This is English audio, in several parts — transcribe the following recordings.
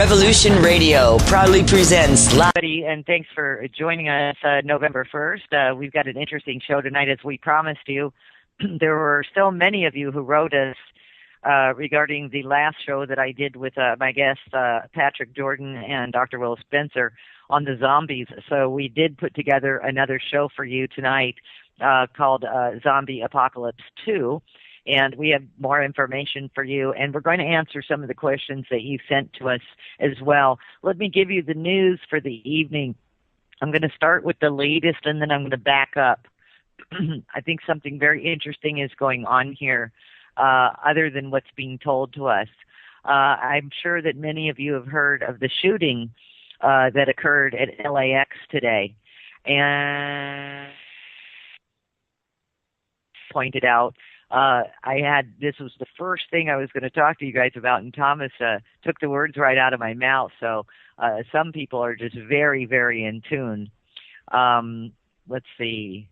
Revolution Radio proudly presents live. And thanks for joining us November 1st. We've got an interesting show tonight, as we promised you. There were still many of you who wrote us regarding the last show that I did with my guests, Patrick Jordan and Dr. Will Spencer, on the zombies. So we did put together another show for you tonight called Zombie Apocalypse 2. And we have more information for you, and we're going to answer some of the questions that you sent to us as well. Let me give you the news for the evening. I'm going to start with the latest, and then I'm going to back up. I think something very interesting is going on here, other than what's being told to us. I'm sure that many of you have heard of the shooting that occurred at LAX today. And pointed out, this was the first thing I was going to talk to you guys about, and Thomas took the words right out of my mouth. So some people are just very, very in tune. Let's see.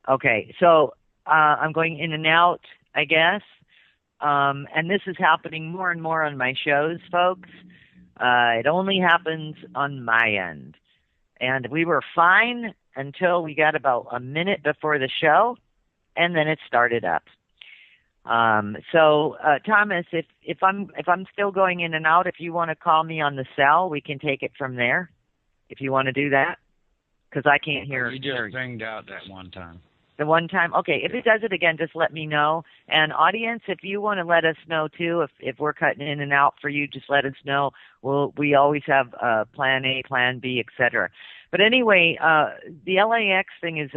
Okay, so I'm going in and out, I guess. And this is happening more and more on my shows, folks. It only happens on my end. And we were fine until we got about a minute before the show, and then it started up. So Thomas, if I'm still going in and out, if you want to call me on the cell, we can take it from there. If you want to do that, because I can't hear. You just banged out that one time. The one time, okay. If it does it again, just let me know. And audience, if you want to let us know too, if we're cutting in and out for you, just let us know. We always have plan A, plan B, etc. But anyway, the LAX thing is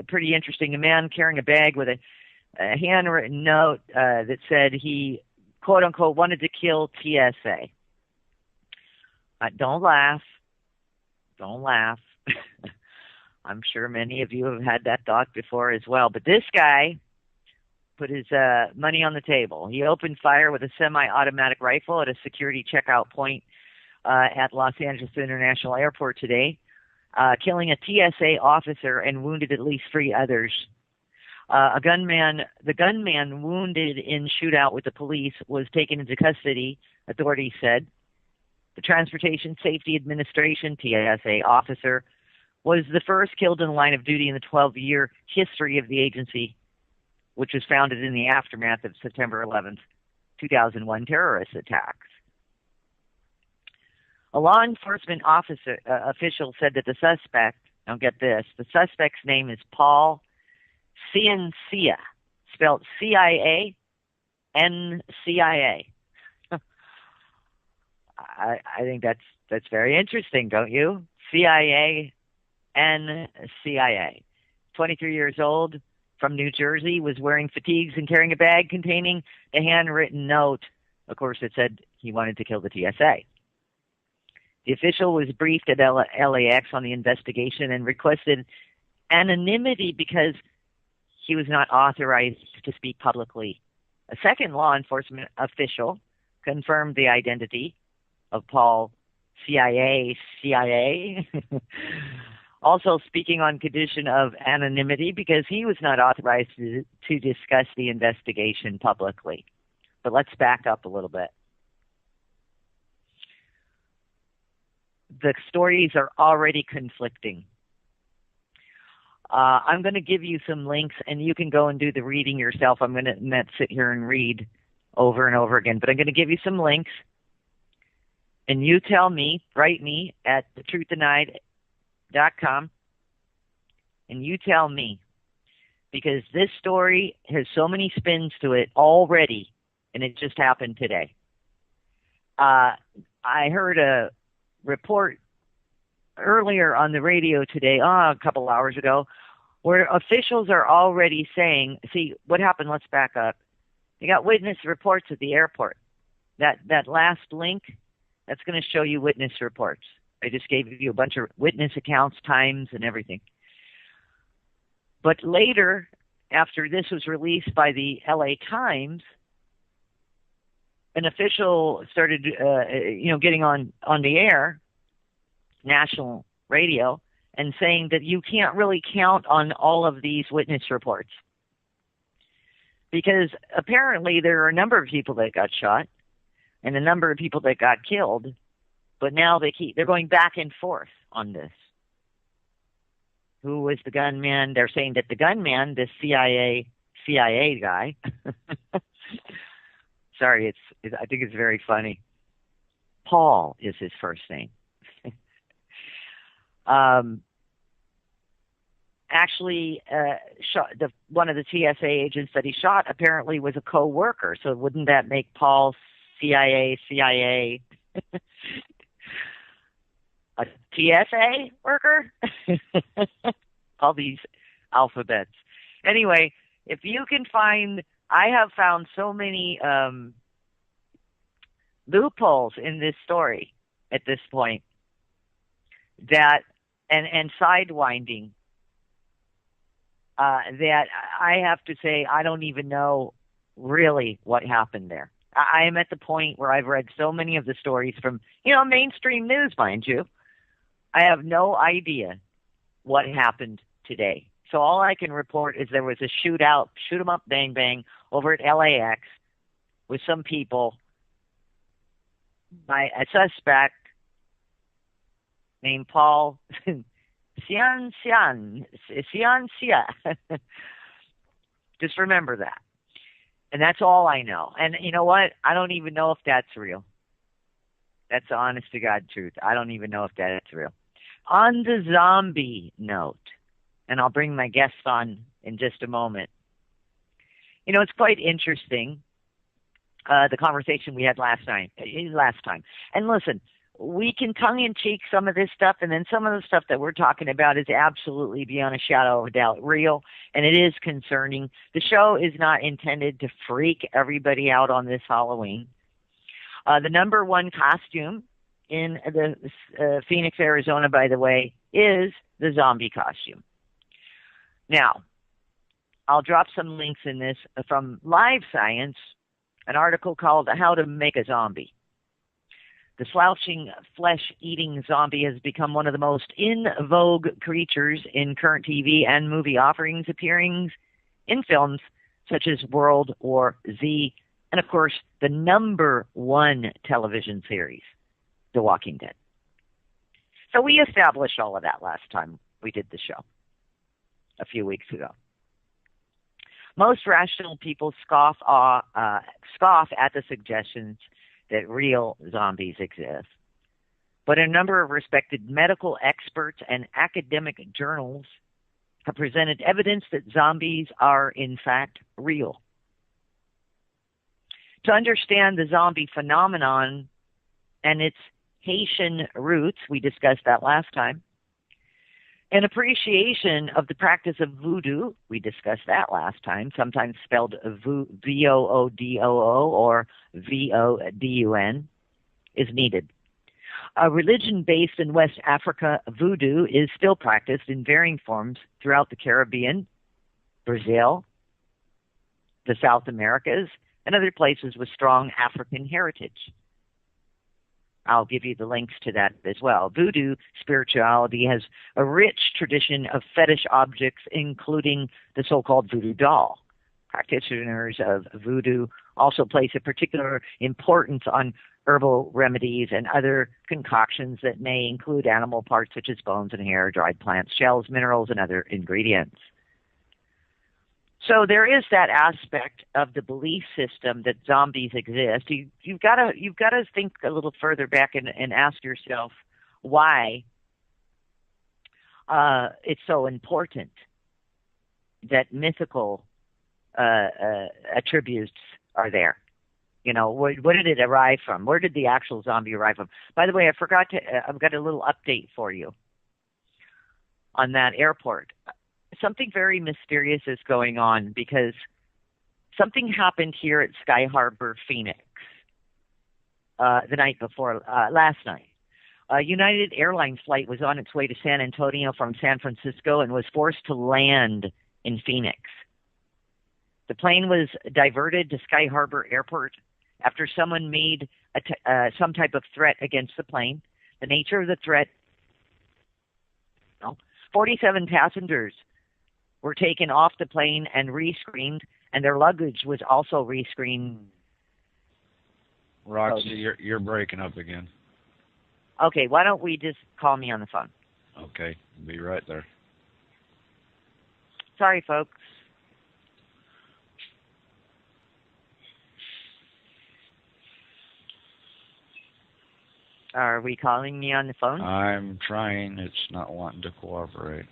pretty interesting. A man carrying a bag with a handwritten note that said he, quote unquote, wanted to kill TSA. Don't laugh. Don't laugh. I'm sure many of you have had that thought before as well. But this guy put his money on the table. He opened fire with a semi-automatic rifle at a security checkout point at Los Angeles International Airport today, killing a TSA officer and wounded at least 3 others. The gunman wounded in shootout with the police was taken into custody, authorities said. The Transportation Safety Administration, TSA officer, was the first killed in the line of duty in the 12-year history of the agency, which was founded in the aftermath of September 11th, 2001 terrorist attacks. A law enforcement official said that the suspect, now get this, the suspect's name is Paul Ciancia, spelled CIA-NCIA. I think that's very interesting, don't you? CIA-NCIA. 23 years old, from New Jersey, was wearing fatigues and carrying a bag containing a handwritten note. Of course, it said he wanted to kill the TSA. The official was briefed at LAX on the investigation and requested anonymity because he was not authorized to speak publicly. A second law enforcement official confirmed the identity of Paul CIA, also speaking on condition of anonymity because he was not authorized to discuss the investigation publicly. But let's back up a little bit. The stories are already conflicting. I'm going to give you some links, and you can go and do the reading yourself. I'm going to not sit here and read over and over again, but I'm going to give you some links, and you tell me, write me at thetruthDenied.com, and you tell me, because this story has so many spins to it already, and it just happened today. I heard a report earlier on the radio today, a couple hours ago, where officials are already saying, see, what happened, let's back up. They got witness reports at the airport. That last link, that's going to show you witness reports. I just gave you a bunch of witness accounts, times, and everything. But later, after this was released by the LA Times, an official started, getting on the air, national radio, and saying that you can't really count on all of these witness reports. Because apparently there are a number of people that got shot and a number of people that got killed, But now they're going back and forth on this. Who was the gunman? They're saying that the gunman, this CIA guy. Sorry, I think it's very funny. Paul is his first name. Actually, one of the TSA agents that he shot apparently was a co-worker. So wouldn't that make Paul CIA? A TSA worker? All these alphabets. Anyway, if you can find, I have found so many loopholes in this story at this point that, and sidewinding, that I have to say I don't even know really what happened there. I am at the point where I've read so many of the stories from, mainstream news, mind you. I have no idea what happened today. So all I can report is there was a shootout, shoot 'em up, bang, bang, over at LAX with some people by a suspect named Paul Sia. Just remember that. And that's all I know. And you know what? I don't even know if that's real. That's the honest to God truth. I don't even know if that's real. On the zombie note, and I'll bring my guests on in just a moment. It's quite interesting, the conversation we had last time. And listen, we can tongue-in-cheek some of this stuff, and then some of the stuff that we're talking about is absolutely beyond a shadow of a doubt real, and it is concerning. The show is not intended to freak everybody out on this Halloween. The number one costume in the Phoenix, Arizona, by the way, is the zombie costume. Now, I'll drop some links in this from Live Science, an article called How to Make a Zombie. The slouching, flesh-eating zombie has become one of the most in vogue creatures in current TV and movie offerings, appearing in films such as World War Z, and of course, the number one television series, The Walking Dead. So we established all of that last time we did the show, a few weeks ago. Most rational people scoff at the suggestions that real zombies exist. But a number of respected medical experts and academic journals have presented evidence that zombies are, in fact, real. To understand the zombie phenomenon and its Haitian roots, we discussed that last time, an appreciation of the practice of voodoo, we discussed that last time, sometimes spelled V-O-O-D-O-O or V-O-D-U-N, is needed. A religion based in West Africa, voodoo is still practiced in varying forms throughout the Caribbean, Brazil, the South Americas, and other places with strong African heritage. I'll give you the links to that as well. Voodoo spirituality has a rich tradition of fetish objects, including the so-called voodoo doll. Practitioners of voodoo also place a particular importance on herbal remedies and other concoctions that may include animal parts such as bones and hair, dried plants, shells, minerals, and other ingredients. So there is that aspect of the belief system that zombies exist. You've got to think a little further back and ask yourself why it's so important that mythical attributes are there. Where did it arrive from? Where did the actual zombie arrive from? By the way, I've got a little update for you on that airport. Something very mysterious is going on because something happened here at Sky Harbor, Phoenix, the night before, last night. A United Airlines flight was on its way to San Antonio from San Francisco and was forced to land in Phoenix. The plane was diverted to Sky Harbor Airport after someone made some type of threat against the plane. The nature of the threat, 47 passengers were taken off the plane and rescreened, and their luggage was also rescreened. Roxy, you're breaking up again. Okay, why don't we just call me on the phone? Okay, be right there. Sorry, folks. Are we calling me on the phone? I'm trying. It's not wanting to cooperate.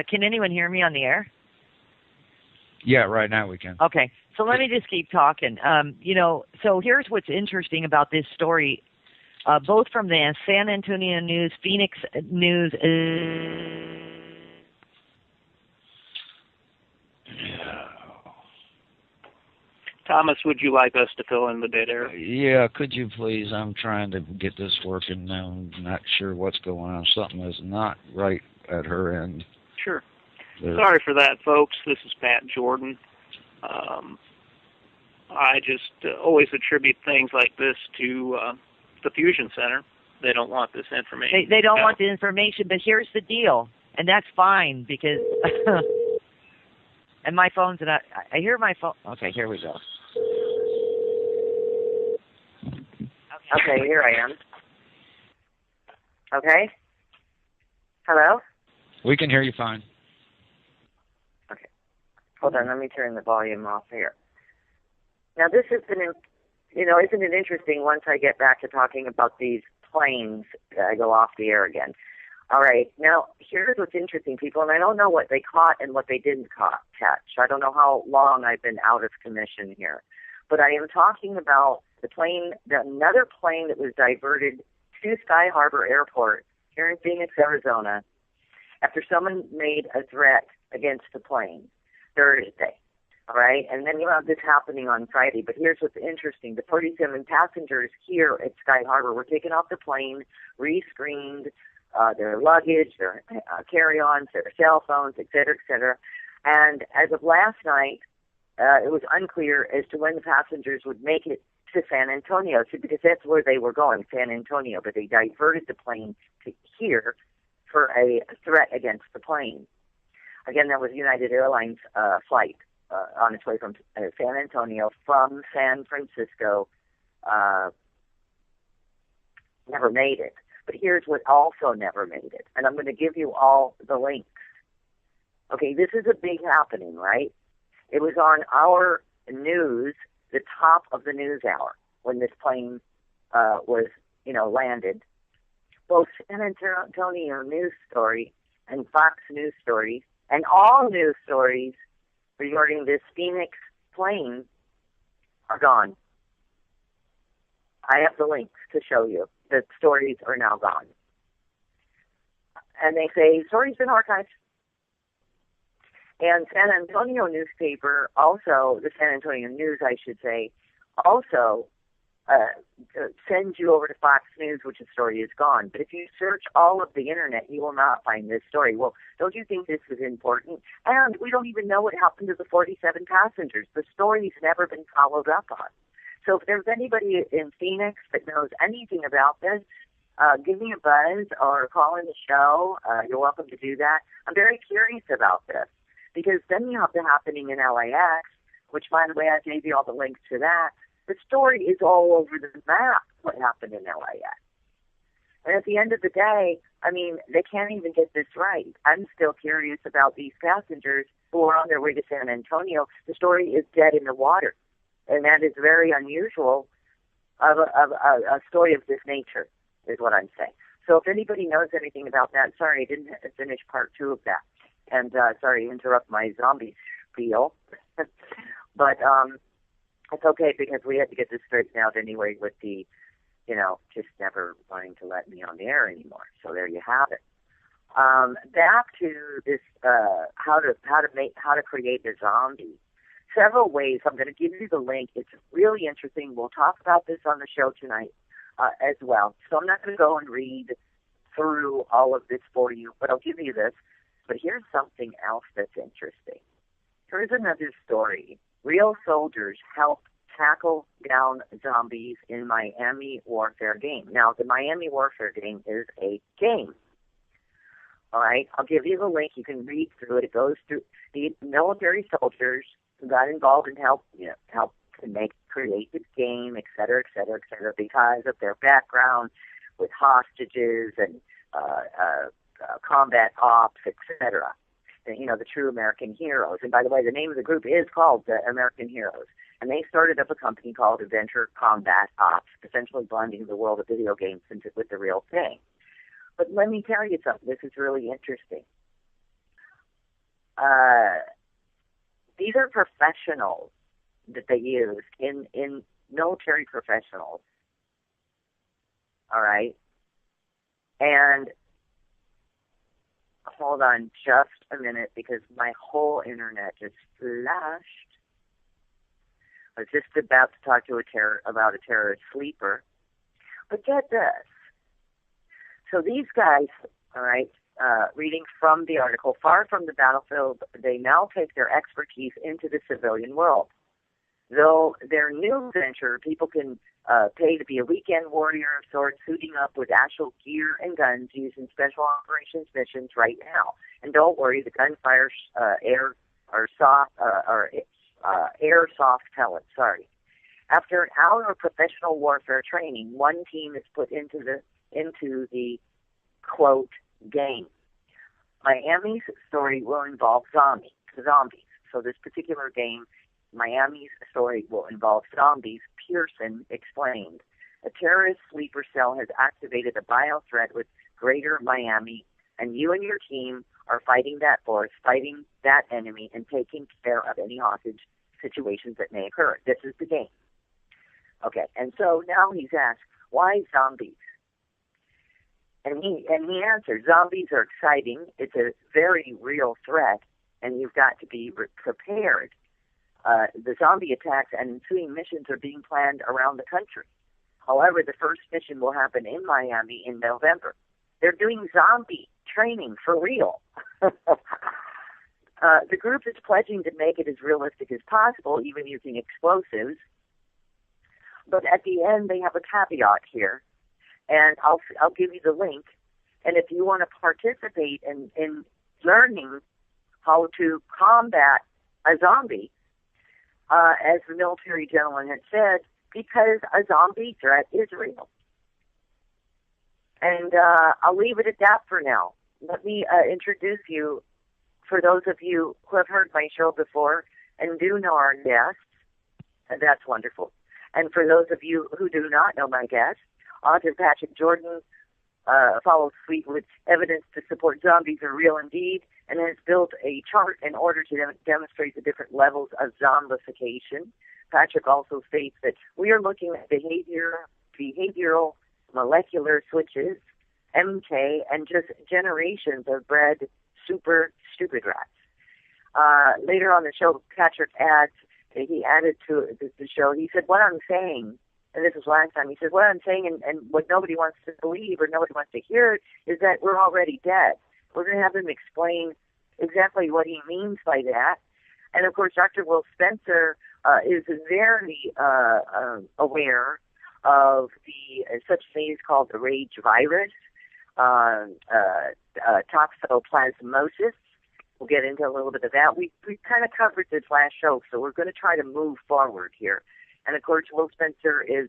Can anyone hear me on the air? Yeah, right now we can. Okay, so let me just keep talking. So here's what's interesting about this story, both from the San Antonio News, Phoenix News. Thomas, would you like us to fill in the dead air? Yeah, could you please? I'm trying to get this working now. I'm not sure what's going on. Something is not right at her end. Sure. There. Sorry for that, folks. This is Pat Jordan. I just always attribute things like this to the Fusion Center. They don't want this information. They don't want the information, but here's the deal, and that's fine because. And my phone's not. I hear my phone. Okay, here we go. Okay, here I am. Okay. Hello? We can hear you fine. Okay. Hold on, let me turn the volume off here. Now this has been, isn't it interesting once I get back to talking about these planes, I go off the air again. All right, now here's what's interesting, people, and I don't know what they caught and what they didn't catch. I don't know how long I've been out of commission here. But I am talking about another plane that was diverted to Sky Harbor Airport here in Phoenix, Arizona, after someone made a threat against the plane Thursday. All right, and then you have this happening on Friday. But here's what's interesting. The 47 passengers here at Sky Harbor were taken off the plane, rescreened, their luggage, their carry-ons, their cell phones, et cetera, and as of last night, it was unclear as to when the passengers would make it to San Antonio, because that's where they were going, San Antonio, but they diverted the plane to here for a threat against the plane. Again, that was United Airlines flight on its way from San Antonio from San Francisco. Never made it. But here's what also never made it, and I'm going to give you all the links. Okay, this is a big happening, right? It was on our news, the top of the news hour, when this plane was, landed. Both San Antonio news story and Fox News stories and all news stories regarding this Phoenix plane are gone. I have the links to show you. The stories are now gone. And they say, stories been archived. And San Antonio newspaper also, the San Antonio News, I should say, also sends you over to Fox News, which the story is gone. But if you search all of the internet, you will not find this story. Well, don't you think this is important? And we don't even know what happened to the 47 passengers. The story's never been followed up on. So if there's anybody in Phoenix that knows anything about this, give me a buzz or call in the show. You're welcome to do that. I'm very curious about this because then you have the happening in LAX, which, by the way, I gave you all the links to that. The story is all over the map, what happened in LAX. And at the end of the day, I mean, they can't even get this right. I'm still curious about these passengers who are on their way to San Antonio. The story is dead in the water. And that is very unusual of a story of this nature, is what I'm saying. So if anybody knows anything about that, sorry, I didn't finish part 2 of that. And sorry to interrupt my zombie spiel. But it's okay because we had to get this straightened out anyway with the, just never wanting to let me on the air anymore. So there you have it. Back to this, how to create a zombie. Several ways. I'm going to give you the link. It's really interesting. We'll talk about this on the show tonight as well. So I'm not going to go and read through all of this for you, but I'll give you this. But here's something else that's interesting. Here's another story. Real soldiers help tackle down zombies in Miami Warfare game. Now, the Miami Warfare game is a game. All right? I'll give you the link. You can read through it. It goes through the military soldiers who got involved and helped to create this game, et cetera, because of their background with hostages and combat ops, et cetera. You know, the true American heroes. And by the way, the name of the group is called the American Heroes. And they started up a company called Adventure Combat Ops, essentially blending the world of video games with the real thing. But let me tell you something. This is really interesting. These are professionals that they used in military professionals. All right? And hold on just a minute because my whole internet just flashed. I was just about to talk to about a terrorist sleeper. But get this. So these guys, all right, reading from the article, far from the battlefield, they now take their expertise into the civilian world. Though their new venture, people can pay to be a weekend warrior of sorts, suiting up with actual gear and guns used in special operations missions right now. And don't worry, the gunfire airsoft pellets. Sorry. After an hour of professional warfare training, one team is put into the quote game. Miami's story will involve zombies. So this particular game, Miami's story will involve zombies, Pearson explained. A terrorist sleeper cell has activated a bio threat with Greater Miami, and you and your team are fighting that force, fighting that enemy, and taking care of any hostage situations that may occur. This is the game. Okay, and so now he's asked, why zombies? And he answered, zombies are exciting. It's a very real threat, and you've got to be prepared. The zombie attacks and ensuing missions are being planned around the country. However, the first mission will happen in Miami in November. They're doing zombie training for real. The group is pledging to make it as realistic as possible, even using explosives. But at the end, they have a caveat here, and I'll give you the link. And if you want to participate in learning how to combat a zombie, as the military gentleman had said, because a zombie threat is real. And I'll leave it at that for now. Let me introduce you, for those of you who have heard my show before and do know our guests, and that's wonderful. And for those of you who do not know my guest, Author Patrick Jordan follows suit with evidence to support zombies are real indeed, and has built a chart in order to demonstrate the different levels of zombification. Patrick also states that we are looking at behavioral molecular switches, MK, and just generations of bred super stupid rats. Later on the show, Patrick he added to the show, he said, what I'm saying, and this was last time, he said, what I'm saying and what nobody wants to believe or nobody wants to hear is that we're already dead. We're going to have him explain exactly what he means by that. And, of course, Dr. Will Spencer is very aware of such things called the rage virus, toxoplasmosis. We'll get into a little bit of that. We kind of covered this last show, so we're going to try to move forward here. And, of course, Will Spencer is,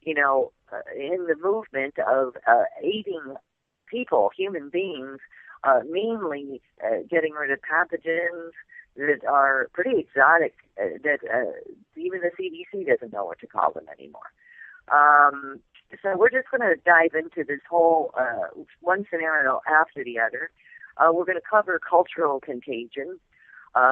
in the movement of aiding people, human beings, mainly getting rid of pathogens that are pretty exotic, that even the CDC doesn't know what to call them anymore. So we're just going to dive into this whole one scenario after the other. We're going to cover cultural contagion,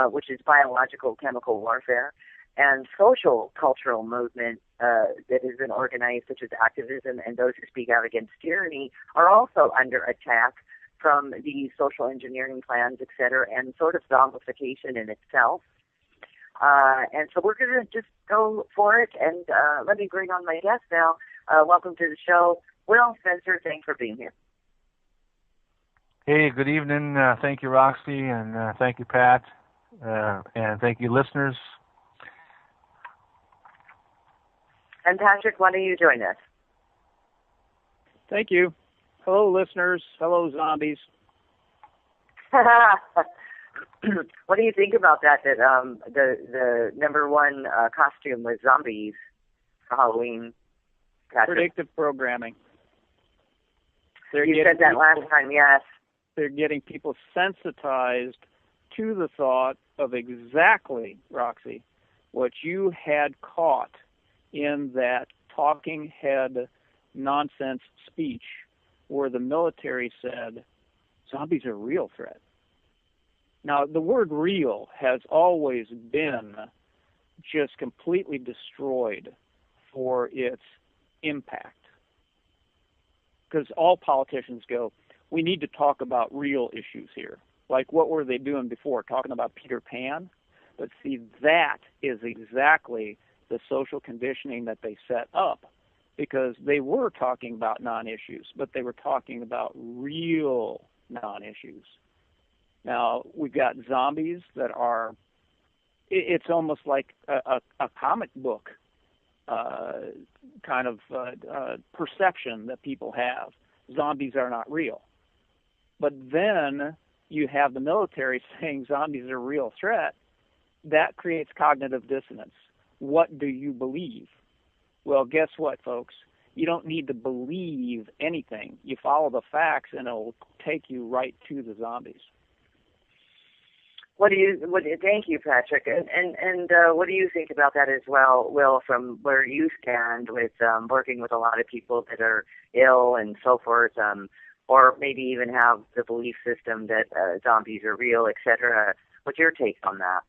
which is biological chemical warfare, and social cultural movement that has been organized, such as activism, and those who speak out against tyranny are also under attack from the social engineering plans, et cetera, and sort of zombification in itself. And so we're going to just go for it, and let me bring on my guest now. Welcome to the show, Will Spencer. Thanks for being here. Hey, good evening. Thank you, Roxy, and thank you, Pat, and thank you, listeners. And Patrick, why don't you join us? Thank you. Hello, listeners. Hello, zombies. What do you think about that? That the number one costume was zombies for Halloween. Patrick. Predictive programming. You said that last time, yes. They're getting people sensitized to the thought of exactly, Roxy, what you had caught in that talking head nonsense speech where the military said zombies are a real threat. Now, the word real has always been just completely destroyed for its impact. Because all politicians go, we need to talk about real issues here. Like, what were they doing before? Talking about Peter Pan? But see, that is exactly the social conditioning that they set up, because they were talking about non-issues, but they were talking about real non-issues. Now, we've got zombies that are, it's almost like a comic book kind of perception that people have. Zombies are not real. But then you have the military saying zombies are a real threat. That creates cognitive dissonance. What do you believe? Well, guess what, folks? You don't need to believe anything. You follow the facts, and it'll take you right to the zombies. Thank you, Patrick. And what do you think about that as well, Will, from where you stand with working with a lot of people that are ill and so forth, or maybe even have the belief system that zombies are real, etc. What's your take on that?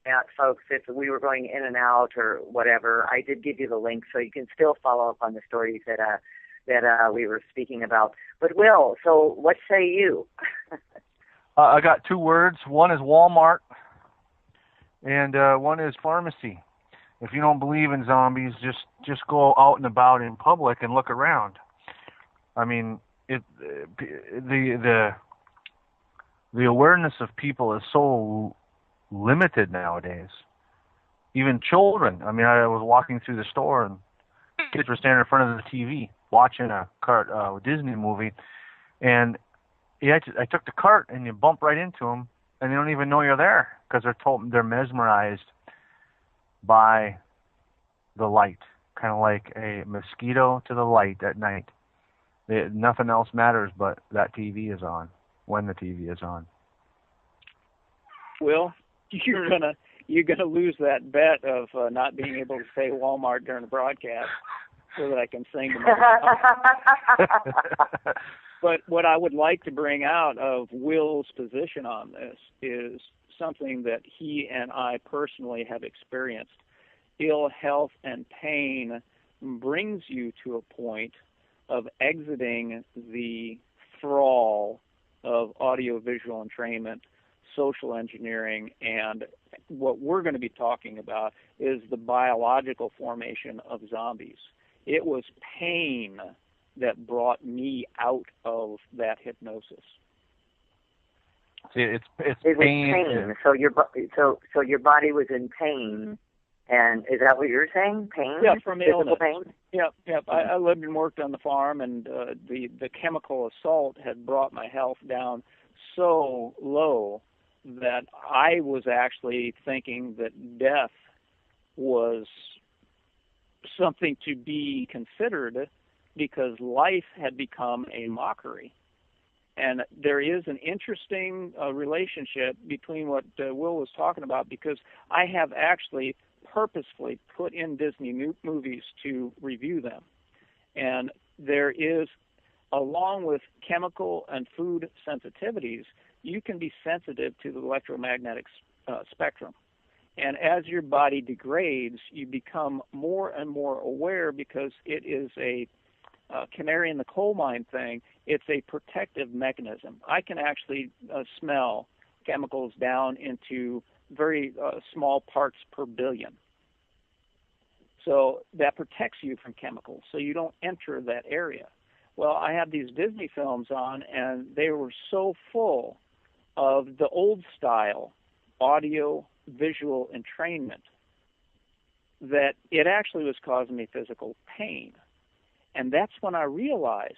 Yeah, folks, if we were going in and out or whatever, I did give you the link, so you can still follow up on the stories that we were speaking about. But Will, so what say you? I got two words. One is Walmart, and one is pharmacy. If you don't believe in zombies, just go out and about in public and look around. I mean, the awareness of people is so limited nowadays. Even children. I mean, I was walking through the store and kids were standing in front of the TV watching a Disney movie, and I took the cart and you bump right into them, and they don't even know you're there because they're mesmerized by the light, kind of like a mosquito to the light at night. Nothing else matters but that TV is on when the TV is on. Will, you're gonna lose that bet of not being able to say Walmart during the broadcast, so that I can sing them. But what I would like to bring out of Will's position on this is something that he and I personally have experienced. Ill health and pain brings you to a point of exiting the thrall of audiovisual entrainment, social engineering, and what we're going to be talking about is the biological formation of zombies. It was pain that brought me out of that hypnosis. See, it's it pain. Was pain. So your body was in pain, and is that what you're saying? Pain? Yeah, from illness. Pain? Yep. I lived and worked on the farm, and the chemical assault had brought my health down so low that I was actually thinking that death was something to be considered, because life had become a mockery. And there is an interesting relationship between what Will was talking about, because I have actually purposefully put in Disney movies to review them. And there is, along with chemical and food sensitivities, you can be sensitive to the electromagnetic spectrum. And as your body degrades, you become more and more aware, because it is a canary in the coal mine thing. It's a protective mechanism. I can actually smell chemicals down into very small parts per billion. So that protects you from chemicals, so you don't enter that area. Well, I had these Disney films on, and they were so full of the old style audio visual entrainment that it actually was causing me physical pain. And that's when I realized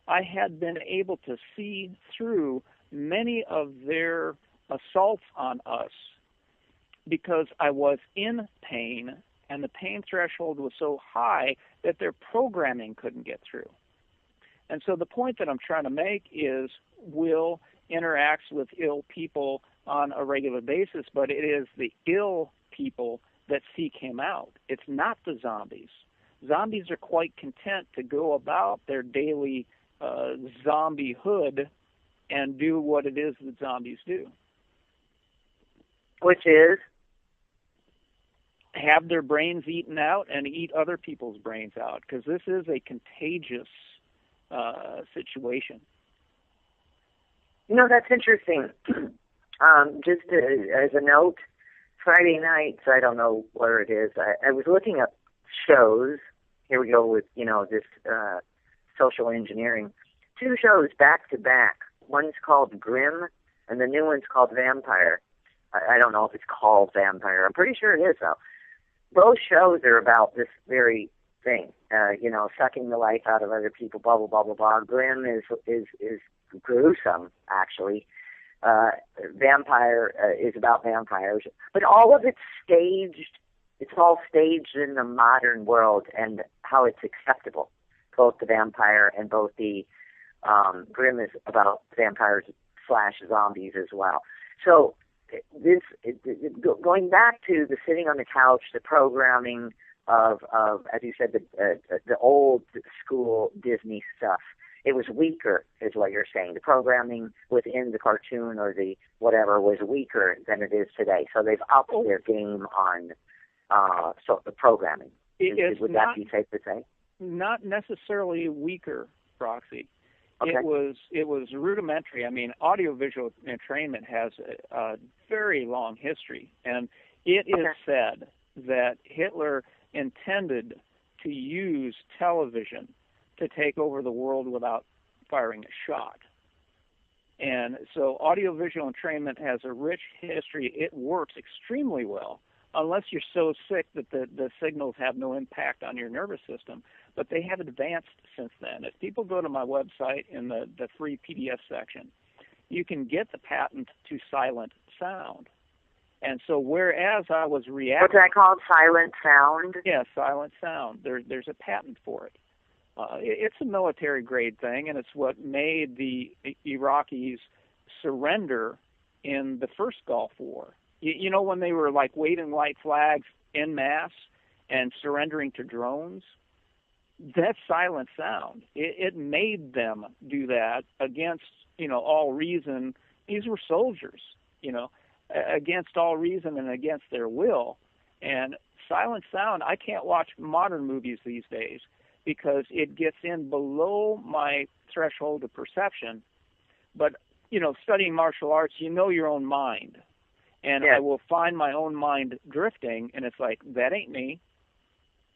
I had been able to see through many of their assaults on us because I was in pain, and the pain threshold was so high that their programming couldn't get through. And so the point that I'm trying to make is Will interacts with ill people on a regular basis, but it is the ill people that seek him out. It's not the zombies. Zombies are quite content to go about their daily zombiehood and do what it is that zombies do. Which is? Have their brains eaten out and eat other people's brains out, because this is a contagious situation. You know, that's interesting. Just as a note, Friday nights, I don't know where it is, I was looking up shows. Here we go with, this social engineering. 2 shows back to back. One's called Grimm, and the new one's called Vampire. I don't know if it's called Vampire. I'm pretty sure it is, though. Both shows are about this very thing, sucking the life out of other people, blah, blah, blah, blah, blah. Grimm is gruesome, actually. Vampire is about vampires. But all of it's staged. It's all staged in the modern world and how it's acceptable. Both the vampire and both the Grimm is about vampires / zombies as well. So going back to the sitting on the couch, the programming of as you said, the old school Disney stuff, it was weaker, is what you're saying. The programming within the cartoon or the whatever was weaker than it is today. So they've upped their game on the programming. Would that be safe to say? Not necessarily weaker, Roxy. Okay. It was rudimentary. I mean, audiovisual entrainment has a very long history, and it is said that Hitler intended to use television to take over the world without firing a shot. And so audiovisual entrainment has a rich history. It works extremely well, unless you're so sick that the signals have no impact on your nervous system. But they have advanced since then. If people go to my website in the free PDF section, you can get the patent to silent sound. And so whereas I was reacting... What's that called, silent sound? Yeah, silent sound. There's a patent for it. It's a military-grade thing, and it's what made the Iraqis surrender in the first Gulf War. You know, when they were like waving white flags en masse and surrendering to drones? That's silent sound. It made them do that against, all reason. These were soldiers, against all reason and against their will. And silent sound, I can't watch modern movies these days because it gets in below my threshold of perception. But, studying martial arts, your own mind. And I will find my own mind drifting, and it's like, that ain't me.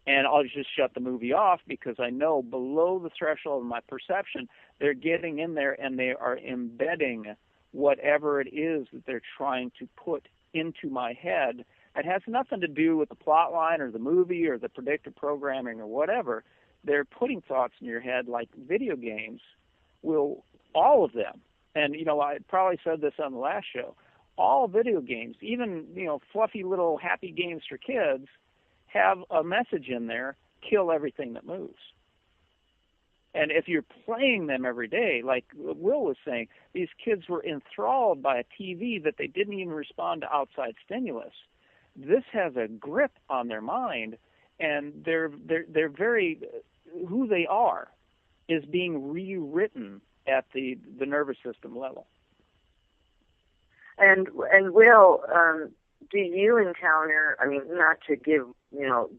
And I'll just shut the movie off because I know below the threshold of my perception, they're getting in there and they are embedding whatever it is that they're trying to put into my head. It has nothing to do with the plot line or the movie or the predictive programming or whatever. They're putting thoughts in your head like video games will, all of them. And, I probably said this on the last show. All video games, even, fluffy little happy games for kids, have a message in there, kill everything that moves. And if you're playing them every day, like Will was saying, these kids were enthralled by a TV that they didn't even respond to outside stimulus. This has a grip on their mind, and they're very, who they are is being rewritten at the nervous system level. And Will, do you encounter, not to give,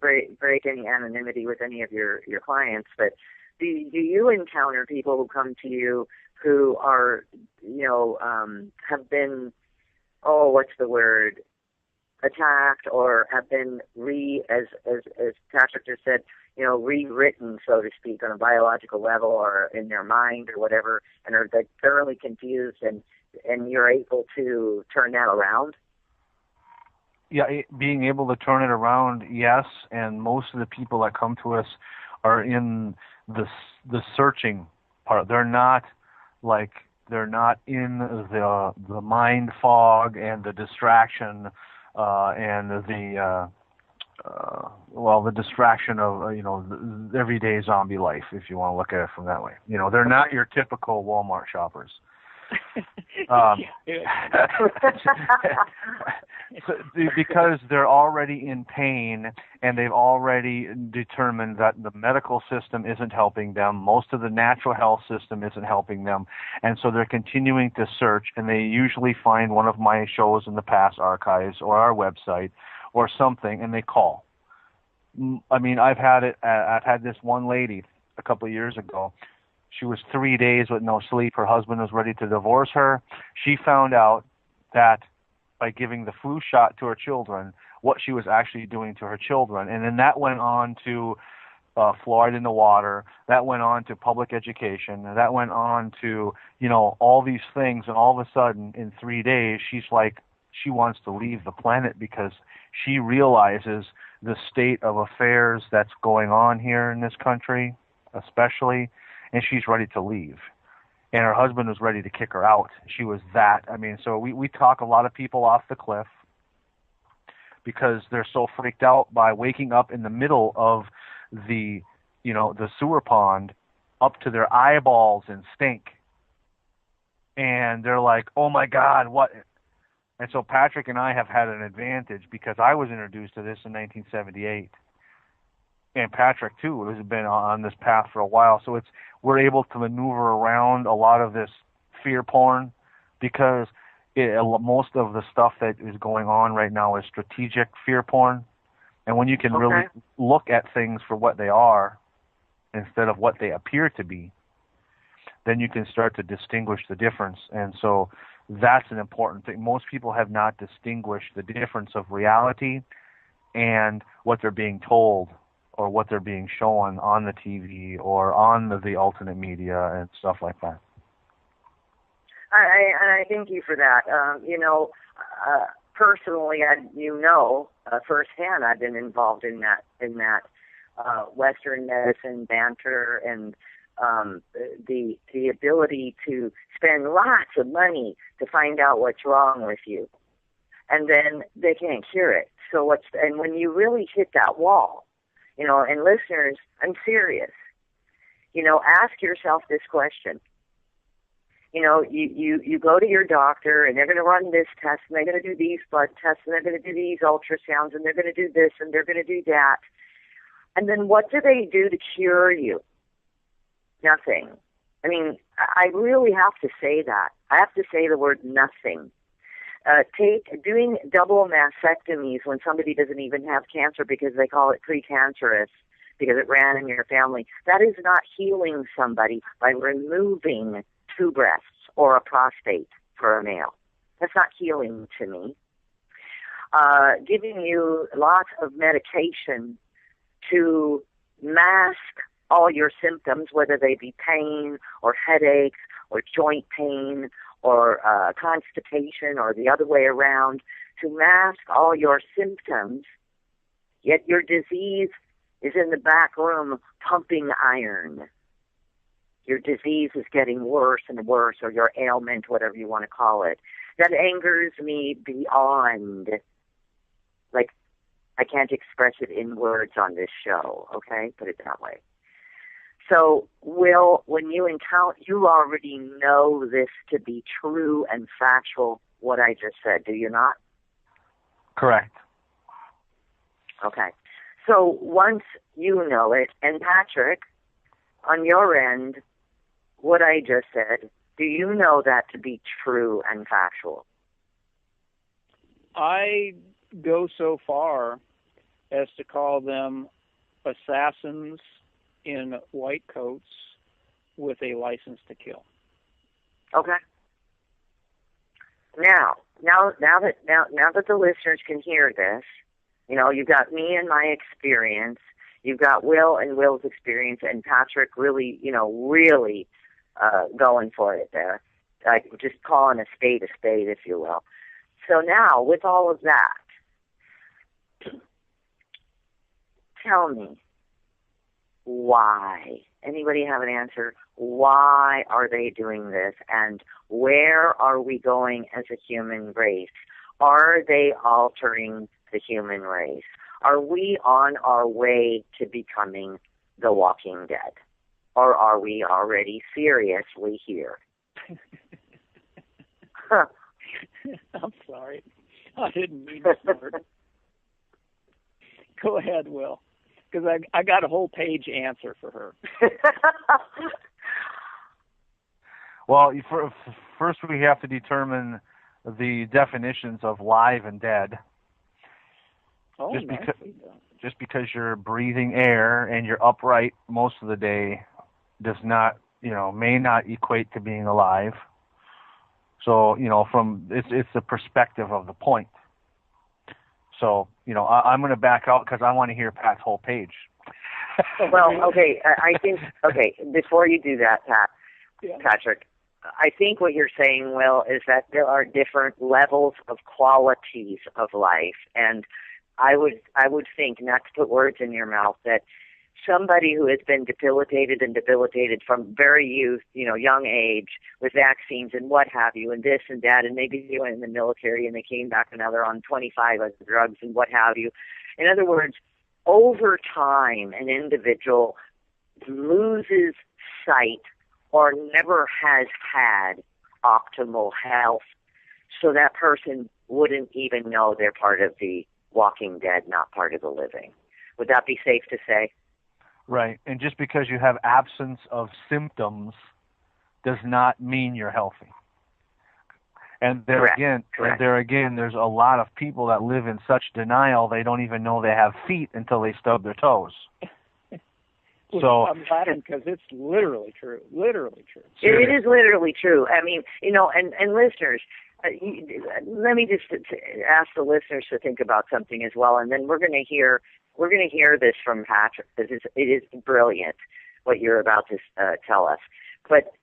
break any anonymity with any of your clients, but do you encounter people who come to you who are, have been, attacked or have been as Patrick just said, rewritten, so to speak, on a biological level or in their mind or whatever, and are like thoroughly confused and you're able to turn that around? Yeah, being able to turn it around, yes. And most of the people that come to us are in the searching part. They're not like They're not in the mind fog and the distraction and the distraction of the everyday zombie life, if you want to look at it from that way. They're not your typical Walmart shoppers. Because they're already in pain and they've already determined that the medical system isn't helping them, most of the natural health system isn't helping them, and so they're continuing to search, and they usually find one of my shows in the past archives or our website or something, and they call. I mean, I've had this one lady a couple of years ago. She was 3 days with no sleep. Her husband was ready to divorce her. She found out that by giving the flu shot to her children, what she was actually doing to her children. And then that went on to fluoride in the water. That went on to public education. That went on to, all these things. And all of a sudden, in 3 days, she's like, she wants to leave the planet because she realizes the state of affairs that's going on here in this country, especially, and she's ready to leave. And her husband was ready to kick her out. She was that. I mean, so we talk a lot of people off the cliff because they're so freaked out by waking up in the middle of the sewer pond up to their eyeballs in stink. And they're like, oh my God, what? And so Patrick and I have had an advantage because I was introduced to this in 1978. And Patrick, too, has been on this path for a while. So we're able to maneuver around a lot of this fear porn because most of the stuff that is going on right now is strategic fear porn. And when you can really look at things for what they are instead of what they appear to be, then you can start to distinguish the difference. And so that's an important thing. Most people have not distinguished the difference of reality and what they're being told or what they're being shown on the TV or on the alternate media and stuff like that. I thank you for that. Personally, firsthand, I've been involved in that Western medicine banter and the ability to spend lots of money to find out what's wrong with you, and then they can't cure it. So and when you really hit that wall, and listeners, I'm serious. Ask yourself this question. You go to your doctor and they're going to run this test and they're going to do these blood tests and they're going to do these ultrasounds and they're going to do this and they're going to do that. And then what do they do to cure you? Nothing. I mean, I really have to say that. I have to say the word nothing. Doing double mastectomies when somebody doesn't even have cancer because they call it precancerous because it ran in your family, that is not healing somebody by removing 2 breasts or a prostate for a male. That's not healing to me. Giving you lots of medication to mask all your symptoms, whether they be pain or headaches or joint pain or constipation or the other way around, to mask all your symptoms, yet your disease is in the back room pumping iron. Your disease is getting worse and worse, or your ailment, whatever you want to call it. That angers me beyond. Like, I can't express it in words on this show, okay? Put it that way. So, Will, when you already know this to be true and factual, what I just said, do you not? Correct. Okay. So once you know it, and Patrick, on your end, what I just said, do you know that to be true and factual? I go so far as to call them assassins in white coats with a license to kill. Okay. Now that the listeners can hear this, you've got me and my experience, you've got Will and Will's experience, and Patrick really going for it there. Like just calling a spade, if you will. So now, with all of that, tell me, why Anybody have an answer? Why are they doing this? And where are we going as a human race? Are they altering the human race? Are we on our way to becoming the Walking Dead? Or are we already seriously here? I'm sorry. I didn't mean to start. Go ahead, Will, because I got a whole page answer for her. Well, first we have to determine the definitions of live and dead. Oh, Just because you're breathing air and you're upright most of the day does not, may not equate to being alive. So, it's the perspective of the point. So, I'm going to back out because I want to hear Pat's whole page. Well, okay, I think, before you do that, Patrick, I think what you're saying, Will, is that there are different levels of qualities of life. And I would think, not to put words in your mouth, that somebody who has been debilitated from very youth, young age, with vaccines and what have you, and this and that, and maybe they went in the military and they came back and now they're on 25 as drugs and what have you. In other words, over time, an individual loses sight or never has had optimal health, so that person wouldn't even know they're part of the Walking Dead, not part of the living. Would that be safe to say? Right. And just because you have absence of symptoms does not mean you're healthy. And Correct. again, there's a lot of people that live in such denial they don't even know they have feet until they stub their toes. So I'm laughing because it's literally true. Literally true. It is literally true. I mean, and listeners, let me just ask the listeners to think about something as well, and then we're going to hear this from Patrick, because it is brilliant what you're about to tell us. But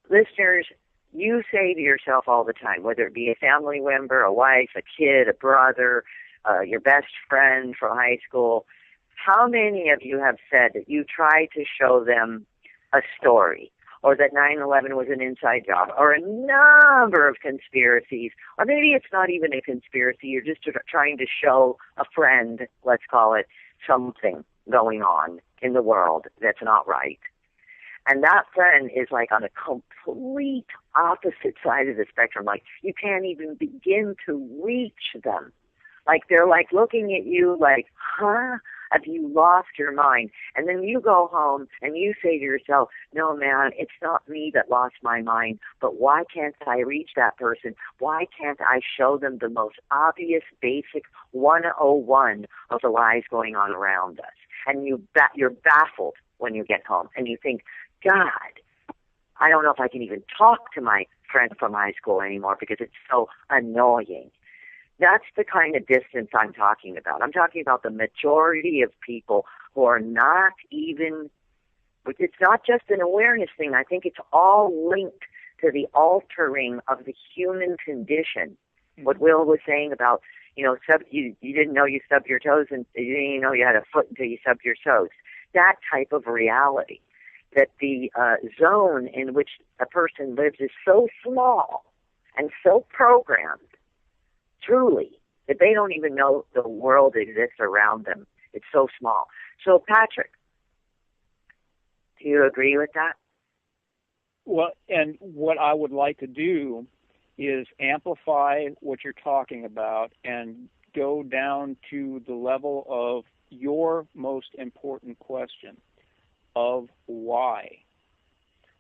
listeners, you say to yourself all the time, whether it be a family member, a wife, a kid, a brother, your best friend from high school, how many of you have said that you tried to show them a story, or that 9/11 was an inside job, or a number of conspiracies, or maybe it's not even a conspiracy, you're just trying to show a friend, let's call it, something going on in the world that's not right. And that friend is like on a complete opposite side of the spectrum. Like, you can't even begin to reach them. Like, they're like looking at you like, huh? Have you lost your mind? And then you go home and you say to yourself, no, man, it's not me that lost my mind, but why can't I reach that person? Why can't I show them the most obvious, basic 101 of the lies going on around us? And you're baffled when you get home, and you think, God, I don't know if I can even talk to my friend from high school anymore because it's so annoying. That's the kind of distance I'm talking about. I'm talking about the majority of people who are not even, it's not just an awareness thing. I think it's all linked to the altering of the human condition. What Will was saying about, you didn't know you stubbed your toes, and you didn't even know you had a foot until you stubbed your toes. That type of reality, that the zone in which a person lives is so small and so programmed, truly, that they don't even know the world exists around them. It's so small. So, Patrick, do you agree with that? Well, and what I would like to do is amplify what you're talking about and go down to the level of your most important question of why.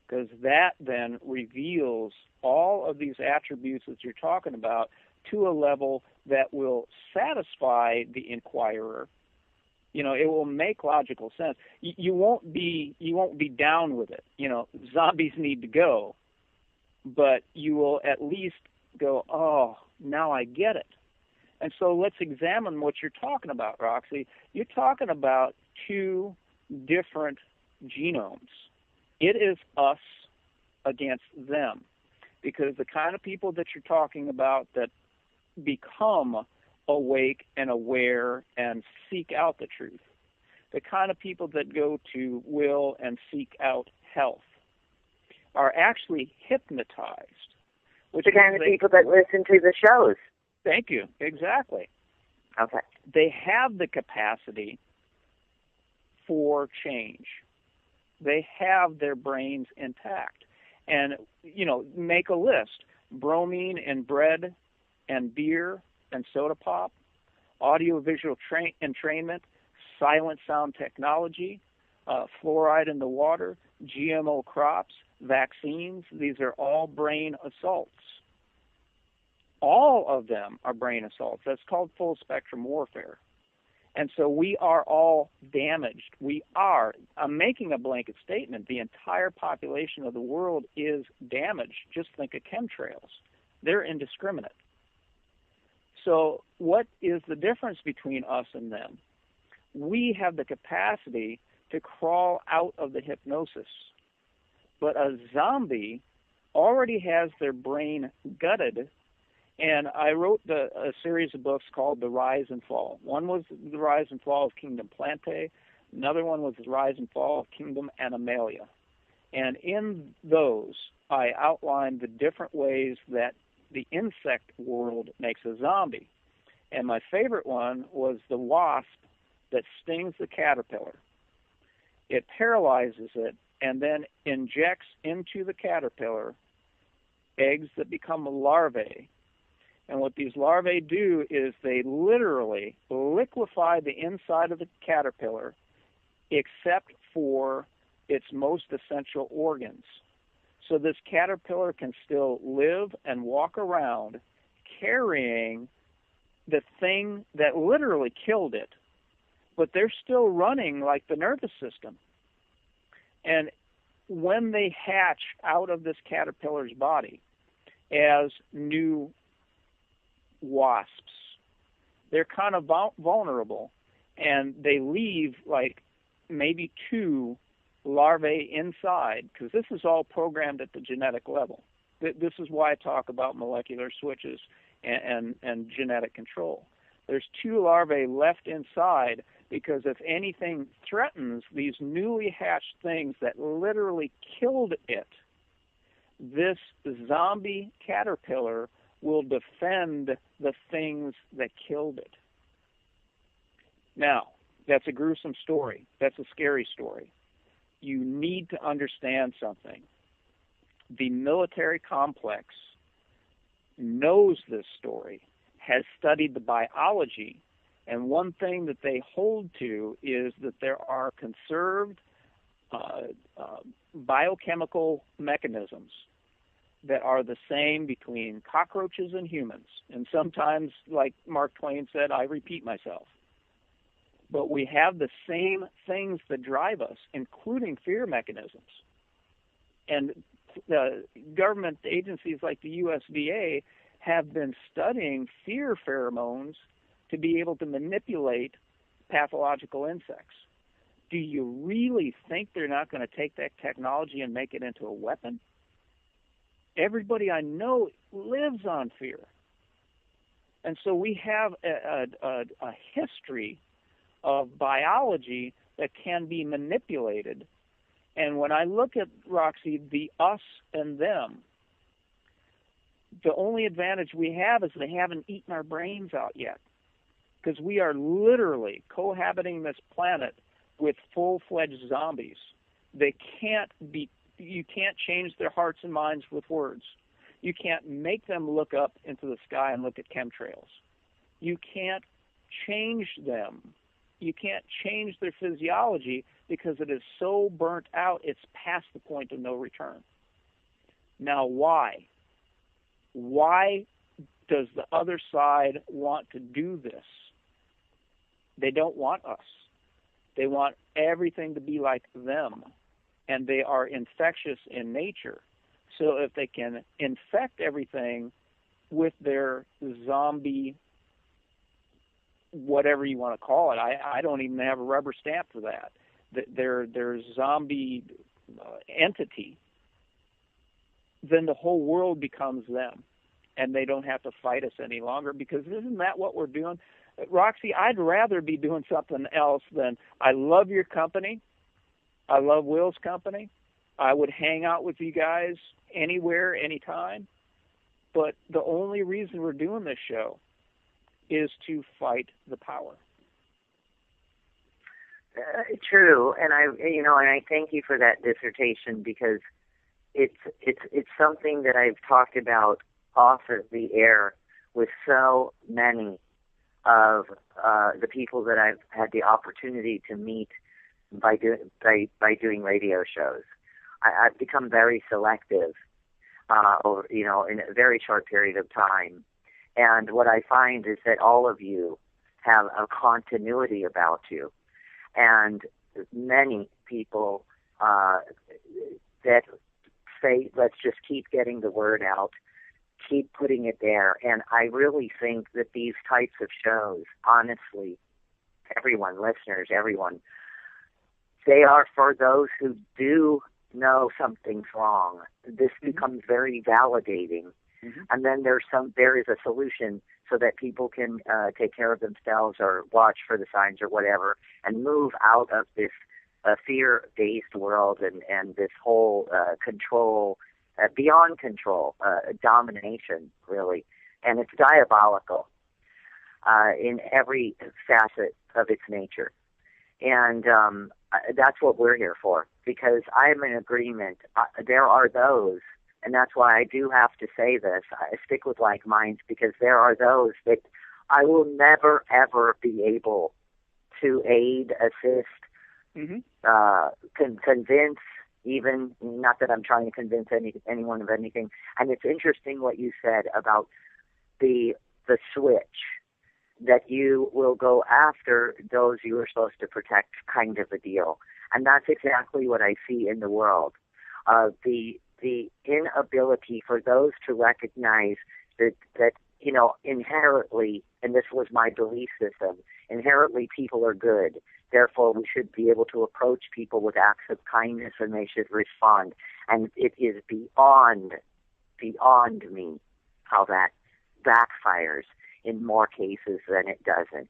Because that then reveals all of these attributes that you're talking about to a level that will satisfy the inquirer. It will make logical sense. You won't be down with it. Zombies need to go, but you will at least go, oh, now I get it. And so let's examine what you're talking about, Roxy. You're talking about two different genomes. It is us against them, because the kind of people that you're talking about that become awake and aware and seek out the truth, the kind of people that go to will and seek out health, are actually hypnotized. Which the kind of people that listen to the shows. Thank you. Exactly. Okay. They have the capacity for change. They have their brains intact. And, make a list. Bromine in bread and beer and soda pop, audiovisual entrainment, silent sound technology, fluoride in the water, GMO crops, vaccines. These are all brain assaults. All of them are brain assaults. That's called full spectrum warfare. And so we are all damaged. I'm making a blanket statement. The entire population of the world is damaged. Just think of chemtrails. They're indiscriminate. So what is the difference between us and them? We have the capacity to crawl out of the hypnosis. But a zombie already has their brain gutted. And I wrote a series of books called The Rise and Fall. One was The Rise and Fall of Kingdom Plante. Another one was The Rise and Fall of Kingdom Animalia. And in those, I outlined the different ways that the insect world makes a zombie. And my favorite one was the wasp that stings the caterpillar. It paralyzes it and then injects into the caterpillar eggs that become larvae. And what these larvae do is they literally liquefy the inside of the caterpillar except for its most essential organs. So this caterpillar can still live and walk around carrying the thing that literally killed it, but they're still running like the nervous system. And when they hatch out of this caterpillar's body as new wasps, they're kind of vulnerable, and they leave like maybe 2 larvae inside, because this is all programmed at the genetic level. This is why I talk about molecular switches and genetic control. There's 2 larvae left inside, because if anything threatens these newly hatched things that literally killed it, this zombie caterpillar will defend the things that killed it. Now, that's a gruesome story. That's a scary story. You need to understand something. The military complex knows this story, has studied the biology, and one thing that they hold to is that there are conserved biochemical mechanisms that are the same between cockroaches and humans. And sometimes, like Mark Twain said, I repeat myself. But we have the same things that drive us, including fear mechanisms. And government agencies like the USDA have been studying fear pheromones to be able to manipulate pathological insects. Do you really think they're not going to take that technology and make it into a weapon? Everybody I know lives on fear. And so we have a history of biology that can be manipulated. And when I look at, Roxy, the us and them, the only advantage we have is they haven't eaten our brains out yet, because we are literally cohabiting this planet with full-fledged zombies. You can't change their hearts and minds with words. You can't make them look up into the sky and look at chemtrails. You can't change them. You can't change their physiology because it is so burnt out, it's past the point of no return. Now, why? Why does the other side want to do this? They don't want us. They want everything to be like them, and they are infectious in nature. So if they can infect everything with their zombie, whatever you want to call it, I don't even have a rubber stamp for that. Their zombie entity, then the whole world becomes them. and they don't have to fight us any longer, because isn't that what we're doing? Roxy, I'd rather be doing something else than, I love your company. I love Will's company. I would hang out with you guys anywhere, anytime. But the only reason we're doing this show is to fight the power. True, and I thank you for that dissertation, because it's something that I've talked about off of the air with so many of the people that I've had the opportunity to meet by doing radio shows. I've become very selective in a very short period of time, and what I find is that all of you have a continuity about you, and many people that say, let's just keep getting the word out, keep putting it there. And I really think that these types of shows, honestly, everyone, listeners, everyone, they are for those who do know something's wrong. This becomes very validating. Mm-hmm. And then there is a solution so that people can take care of themselves or watch for the signs or whatever, and move out of this fear-based world and this whole control, beyond control, domination, really. And it's diabolical in every facet of its nature. And that's what we're here for, because I am in agreement. There are those, and that's why I do have to say this, I stick with like minds, because there are those that I will never, ever be able to aid, assist, convince, even, not that I'm trying to convince anyone of anything. And it's interesting what you said about the switch, that you will go after those you are supposed to protect, kind of a deal. And that's exactly what I see in the world. The inability for those to recognize that inherently, and this was my belief system, inherently people are good. Therefore, we should be able to approach people with acts of kindness, and they should respond. And it is beyond me how that backfires in more cases than it doesn't.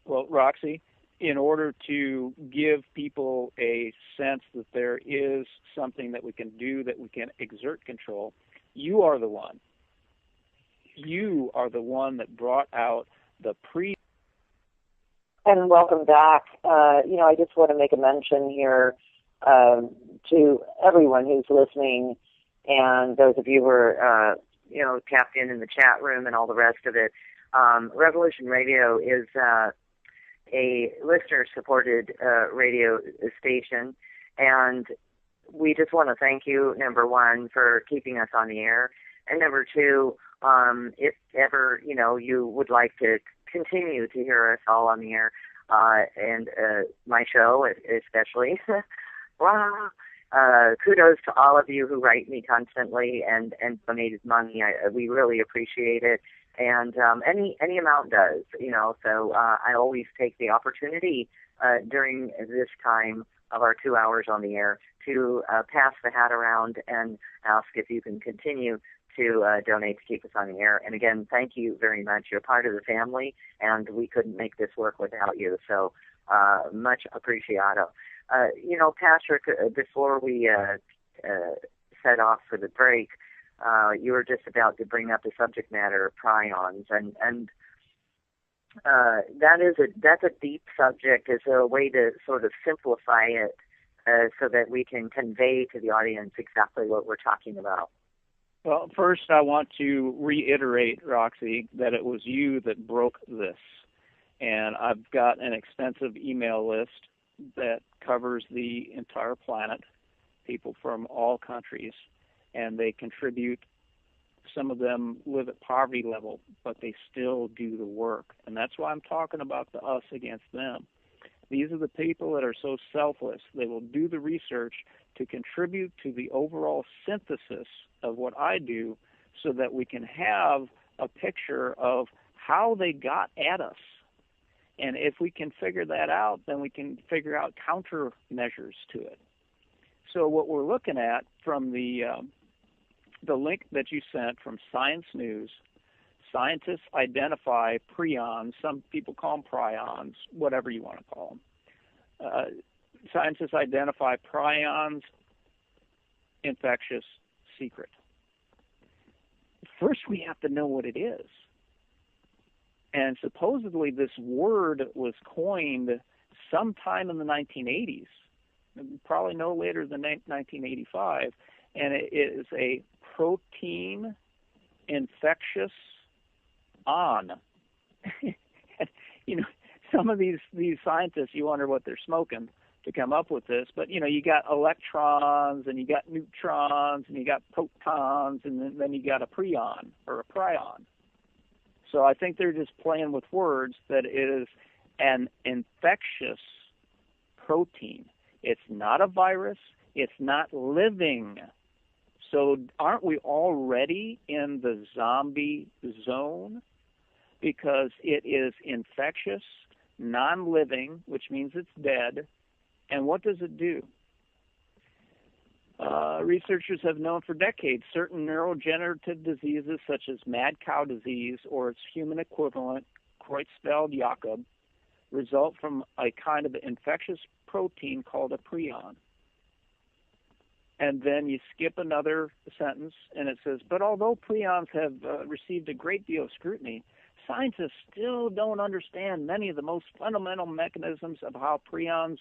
Well, Roxy, in order to give people a sense that there is something that we can do, that we can exert control, you are the one. You are the one that brought out the And welcome back. I just want to make a mention here to everyone who's listening, and those of you who are, tapped in the chat room and all the rest of it. Revolution Radio is a listener-supported radio station, and we just want to thank you, number one, for keeping us on the air, and number two, if ever, you would like to continue to hear us all on the air, and my show especially. Kudos to all of you who write me constantly and donated money. We really appreciate it. And any amount does, so I always take the opportunity during this time of our 2 hours on the air to pass the hat around and ask if you can continue to donate to keep us on the air. And again, thank you very much. You're part of the family, and we couldn't make this work without you. So much appreciado. Patrick, before we set off for the break, you were just about to bring up the subject matter of prions, and that's a deep subject. As a way to sort of simplify it so that we can convey to the audience exactly what we're talking about. Well, first I want to reiterate, Roxy, that it was you that broke this. And I've got an extensive email list that covers the entire planet, people from all countries, and they contribute. Some of them live at poverty level, but they still do the work. And that's why I'm talking about the us against them. These are the people that are so selfless. They will do the research to contribute to the overall synthesis of what I do, so that we can have a picture of how they got at us. And if we can figure that out, then we can figure out countermeasures to it. So what we're looking at from the the link that you sent from Science News, scientists identify prions, some people call them prions, whatever you want to call them. Scientists identify prions infectious secret. First, we have to know what it is. And supposedly this word was coined sometime in the 1980s, probably no later than 1985, and it is a protein infectious on. You know, some of these scientists, you wonder what they're smoking to come up with this, but you know, you got electrons and you got neutrons and you got protons and then you got a prion or a prion. So I think they're just playing with words that it is an infectious protein. It's not a virus. It's not living. So aren't we already in the zombie zone? Because it is infectious, non-living, which means it's dead. And what does it do? Researchers have known for decades certain neurodegenerative diseases such as mad cow disease or its human equivalent, Creutzfeldt-Jakob, result from a kind of infectious protein called a prion. And then you skip another sentence and it says, but although prions have received a great deal of scrutiny, scientists still don't understand many of the most fundamental mechanisms of how prions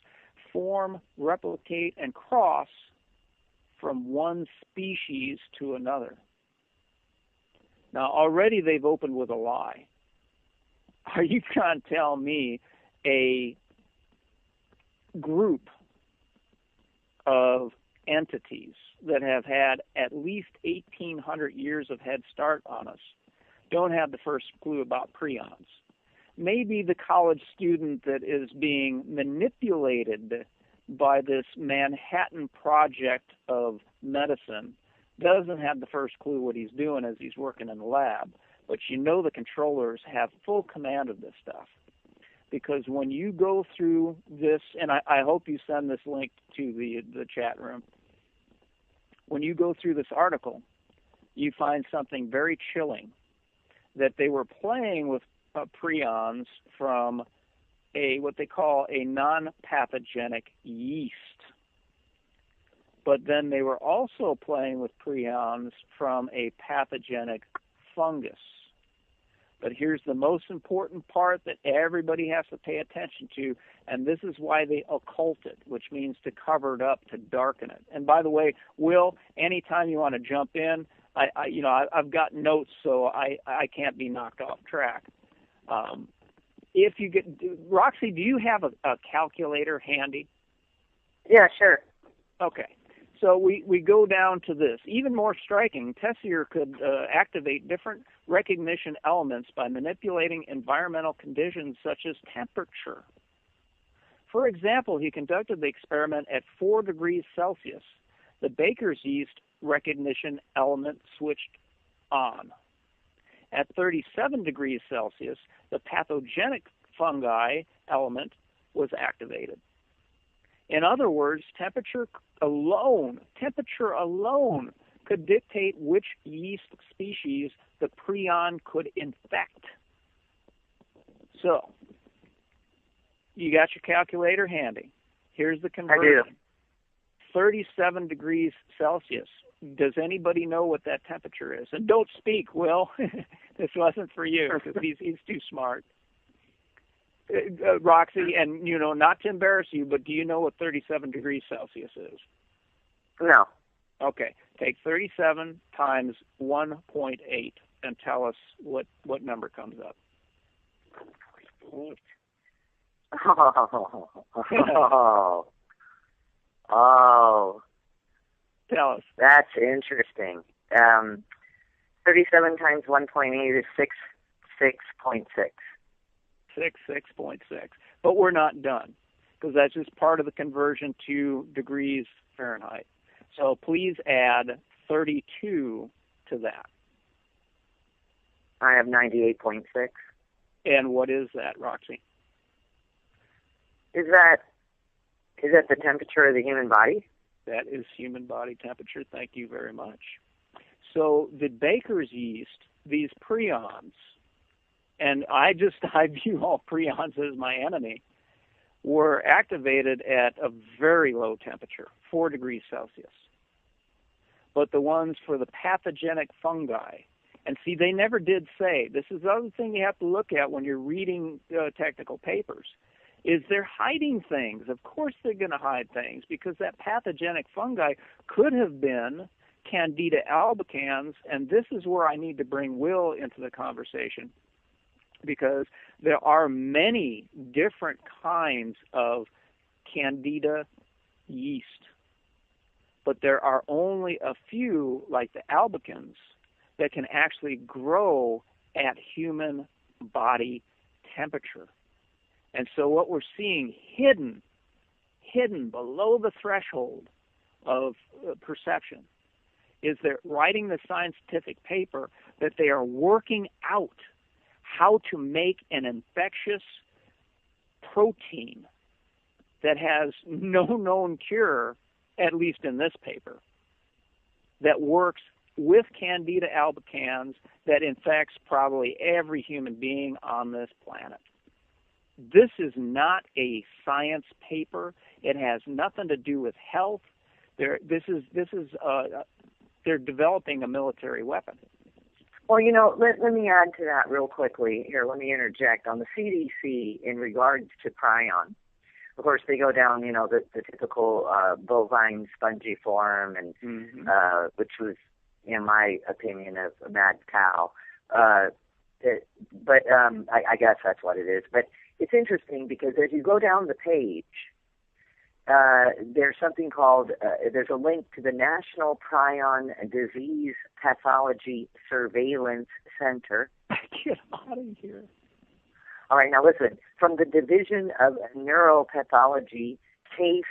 form, replicate, and cross from one species to another. Now, already they've opened with a lie. Are you trying to tell me a group of entities that have had at least 1,800 years of head start on us don't have the first clue about prions? Maybe the college student that is being manipulated by this Manhattan Project of medicine doesn't have the first clue what he's doing as he's working in the lab. But you know the controllers have full command of this stuff. Because when you go through this, and I hope you send this link to the chat room, when you go through this article, you find something very chilling, that they were playing with prions from what they call a non-pathogenic yeast. But then they were also playing with prions from a pathogenic fungus. But here's the most important part that everybody has to pay attention to, and this is why they occult it, which means to cover it up, to darken it. And by the way, Will, anytime you want to jump in, I've got notes, so I can't be knocked off track. If you get, Roxy, do you have a calculator handy? Yeah, sure. Okay. So we go down to this. Even more striking, Tessier could activate different recognition elements by manipulating environmental conditions such as temperature. For example, he conducted the experiment at 4 degrees Celsius. The baker's yeast recognition element switched on. At 37 degrees Celsius, the pathogenic fungi element was activated. In other words, temperature alone could dictate which yeast species the prion could infect. So, you got your calculator handy. Here's the conversion. I do. 37 degrees Celsius. Does anybody know what that temperature is? And don't speak, Will. This wasn't for you because he's too smart. Roxy, and not to embarrass you, but do you know what 37 degrees Celsius is? No. Okay. Take 37 times 1.8 and tell us what number comes up. Oh. Tell us. That's interesting. 37 times 1.8 is 6.6. 6.6. But we're not done, because that's just part of the conversion to degrees Fahrenheit. So please add 32 to that. I have 98.6. And what is that, Roxy? Is that the temperature of the human body? That is human body temperature. Thank you very much. So the baker's yeast, these prions, and I view all prions as my enemy, were activated at a very low temperature, 4 degrees Celsius. But the ones for the pathogenic fungi, and see, they never did say, this is the other thing you have to look at when you're reading technical papers, is they're hiding things. Of course they're going to hide things, because that pathogenic fungi could have been Candida albicans, and this is where I need to bring Will into the conversation, because there are many different kinds of Candida yeast, but there are only a few, like the albicans, that can actually grow at human body temperature. And so what we're seeing hidden below the threshold of perception is they're writing the scientific paper that they are working out how to make an infectious protein that has no known cure, at least in this paper, that works with Candida albicans, that infects probably every human being on this planet. This is not a science paper. It has nothing to do with health. They're developing a military weapon. Well, let me add to that real quickly. Here, let me interject. On the CDC, in regards to prion, of course, they go down, the typical bovine spongiform, and which was, in my opinion, a mad cow. I guess that's what it is. But it's interesting because as you go down the page, there's something called, there's a link to the National Prion Disease Pathology Surveillance Center. Get out of here. All right, now listen. From the Division of Neuropathology, Case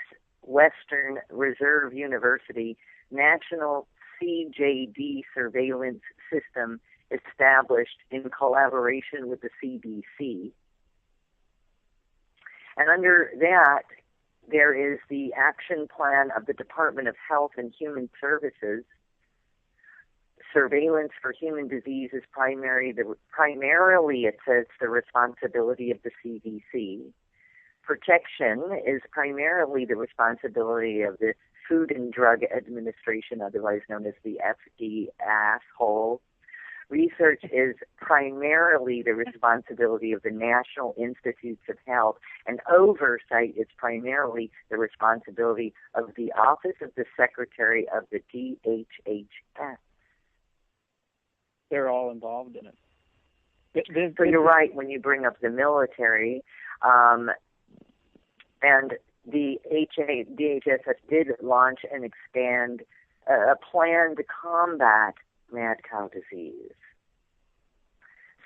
Western Reserve University, National CJD Surveillance System established in collaboration with the CDC. And under that, there is the action plan of the Department of Health and Human Services. Surveillance for human disease is primarily, it says, the responsibility of the CDC. Protection is primarily the responsibility of the Food and Drug Administration, otherwise known as the FDA asshole. Research is primarily the responsibility of the National Institutes of Health, and oversight is primarily the responsibility of the Office of the Secretary of the DHHS. They're all involved in it. So you're right when you bring up the military, and the DHHS did launch and expand a plan to combat mad cow disease.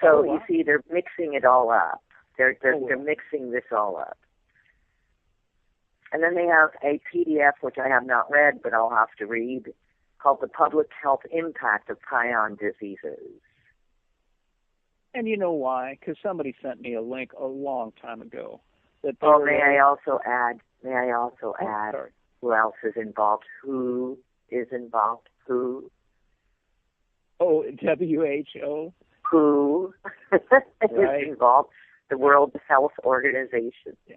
So you see, they're mixing it all up. They're mixing this all up. And then they have a PDF, which I have not read, but I'll have to read, called The Public Health Impact of Prion Diseases. And you know why? Because somebody sent me a link a long time ago. May I also add sorry. Who else is involved? Who is involved? Who? Oh, WHO? Who is involved? The World Health Organization. Yeah,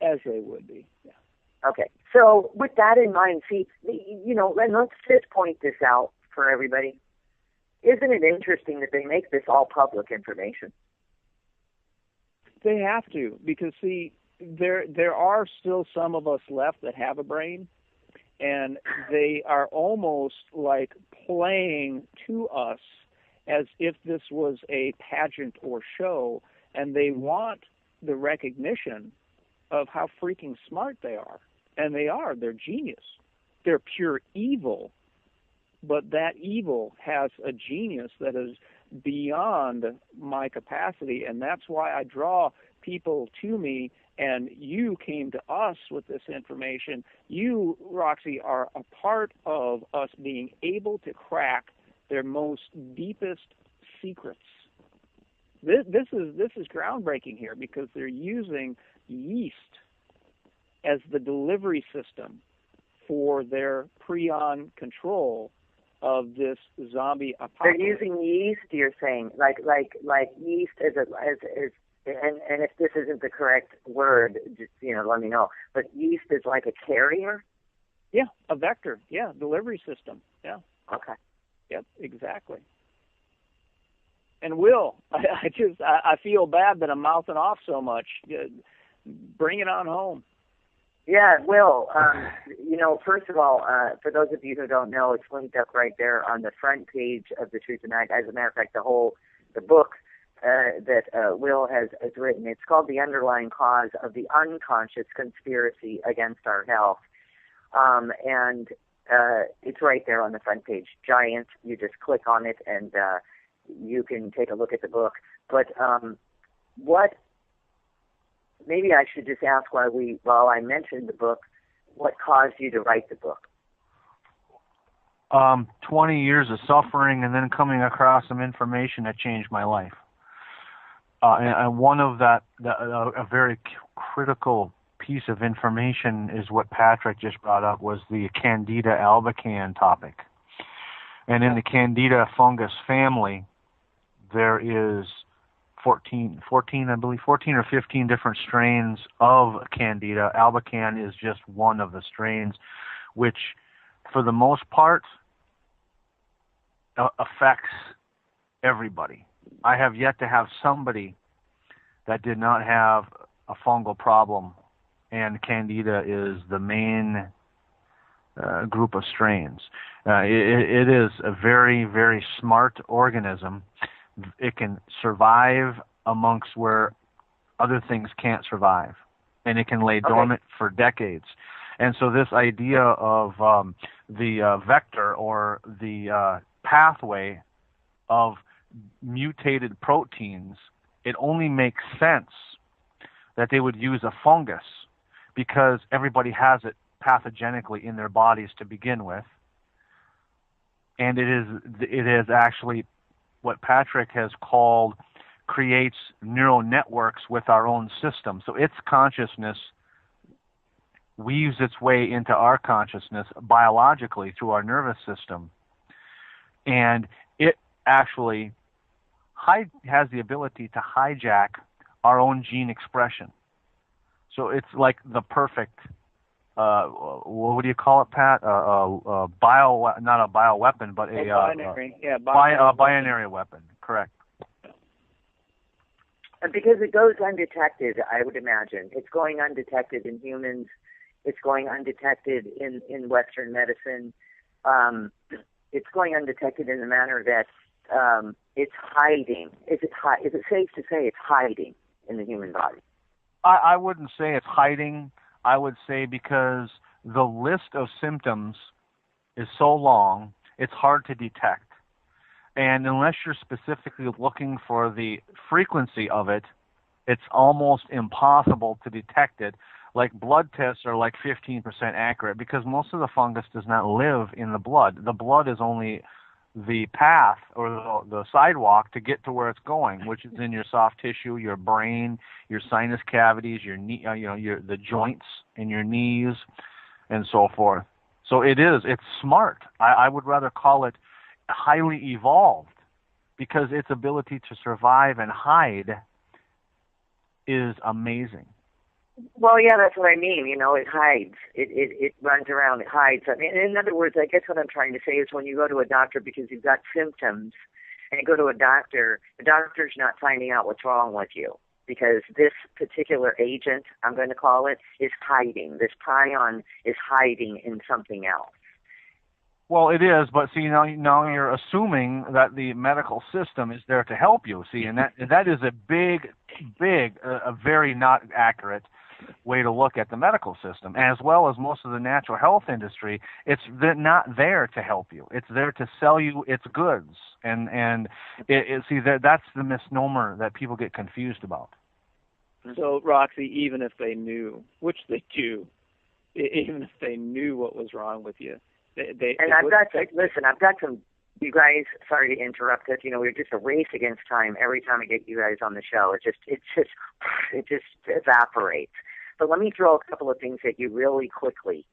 as they would be. Yeah. Okay, so with that in mind, see, and let's just point this out for everybody. Isn't it interesting that they make this all public information? They have to, because, see, there are still some of us left that have a brain, and they are almost like playing to us as if this was a pageant or show, and they want the recognition of how freaking smart they are. And they are. They're genius. They're pure evil, but that evil has a genius that is beyond my capacity, and that's why I draw people to me, and you came to us with this information. You, Roxy, are a part of us being able to crack their most deepest secrets. This is groundbreaking here, because they're using yeast as the delivery system for their prion control of this zombie apocalypse. They're using yeast. You're saying like yeast and if this isn't the correct word, just let me know. But yeast is like a carrier. Yeah, a vector. Yeah, delivery system. Yeah. Okay. Yep, exactly. And Will, I feel bad that I'm mouthing off so much. Bring it on home. Yeah, Will. First of all, for those of you who don't know, it's linked up right there on the front page of the Truth Tonight. As a matter of fact, the book that Will has written, it's called The Underlying Cause of the Unconscious Conspiracy Against Our Health. And it's right there on the front page. Giant. You just click on it and you can take a look at the book. But maybe I should just ask while I mentioned the book, what caused you to write the book? 20 years of suffering and then coming across some information that changed my life. And one of a very critical piece of information is what Patrick just brought up, was the Candida albicans topic. And in the Candida fungus family, there is 14 or 15 different strains of Candida. Albican is just one of the strains, which for the most part affects everybody. I have yet to have somebody that did not have a fungal problem, and Candida is the main group of strains. It is a very, very smart organism. It can survive amongst where other things can't survive, and it can lay dormant for decades. And so this idea of the vector or the pathway of mutated proteins, it only makes sense that they would use a fungus because everybody has it pathogenically in their bodies to begin with. And it is actually what Patrick has called creates neural networks with our own system. So its consciousness weaves its way into our consciousness biologically through our nervous system. And it actually has the ability to hijack our own gene expression. So it's like the perfect, what do you call it, Pat? Not a bioweapon, but binary weapon. Correct. Because it goes undetected, I would imagine. It's going undetected in humans. It's going undetected in Western medicine. It's going undetected in the manner that it's hiding. Is it safe to say it's hiding in the human body? I wouldn't say it's hiding. I would say because the list of symptoms is so long, it's hard to detect. And unless you're specifically looking for the frequency of it, it's almost impossible to detect it. Like blood tests are like 15% accurate because most of the fungus does not live in the blood. The blood is only the path or the sidewalk to get to where it's going, which is in your soft tissue, your brain, your sinus cavities, your knee, the joints in your knees, and so forth. So it's smart. I would rather call it highly evolved because its ability to survive and hide is amazing. Well, yeah, that's what I mean. It hides. It runs around. It hides. I mean, in other words, I guess what I'm trying to say is when you go to a doctor because you've got symptoms and you go to a doctor, the doctor's not finding out what's wrong with you because this particular agent, I'm going to call it, is hiding. This prion is hiding in something else. Well, it is, but see, now you're assuming that the medical system is there to help you. See, and that is a big, a very not accurate way to look at the medical system, as well as most of the natural health industry. It's not there to help you. It's there to sell you its goods, and that's the misnomer that people get confused about. So, Roxy, even if they knew, which they do, even if they knew what was wrong with you, I've got some, you guys, sorry to interrupt us, we're just a race against time every time I get you guys on the show. It just evaporates. But let me throw a couple of things at you really quickly.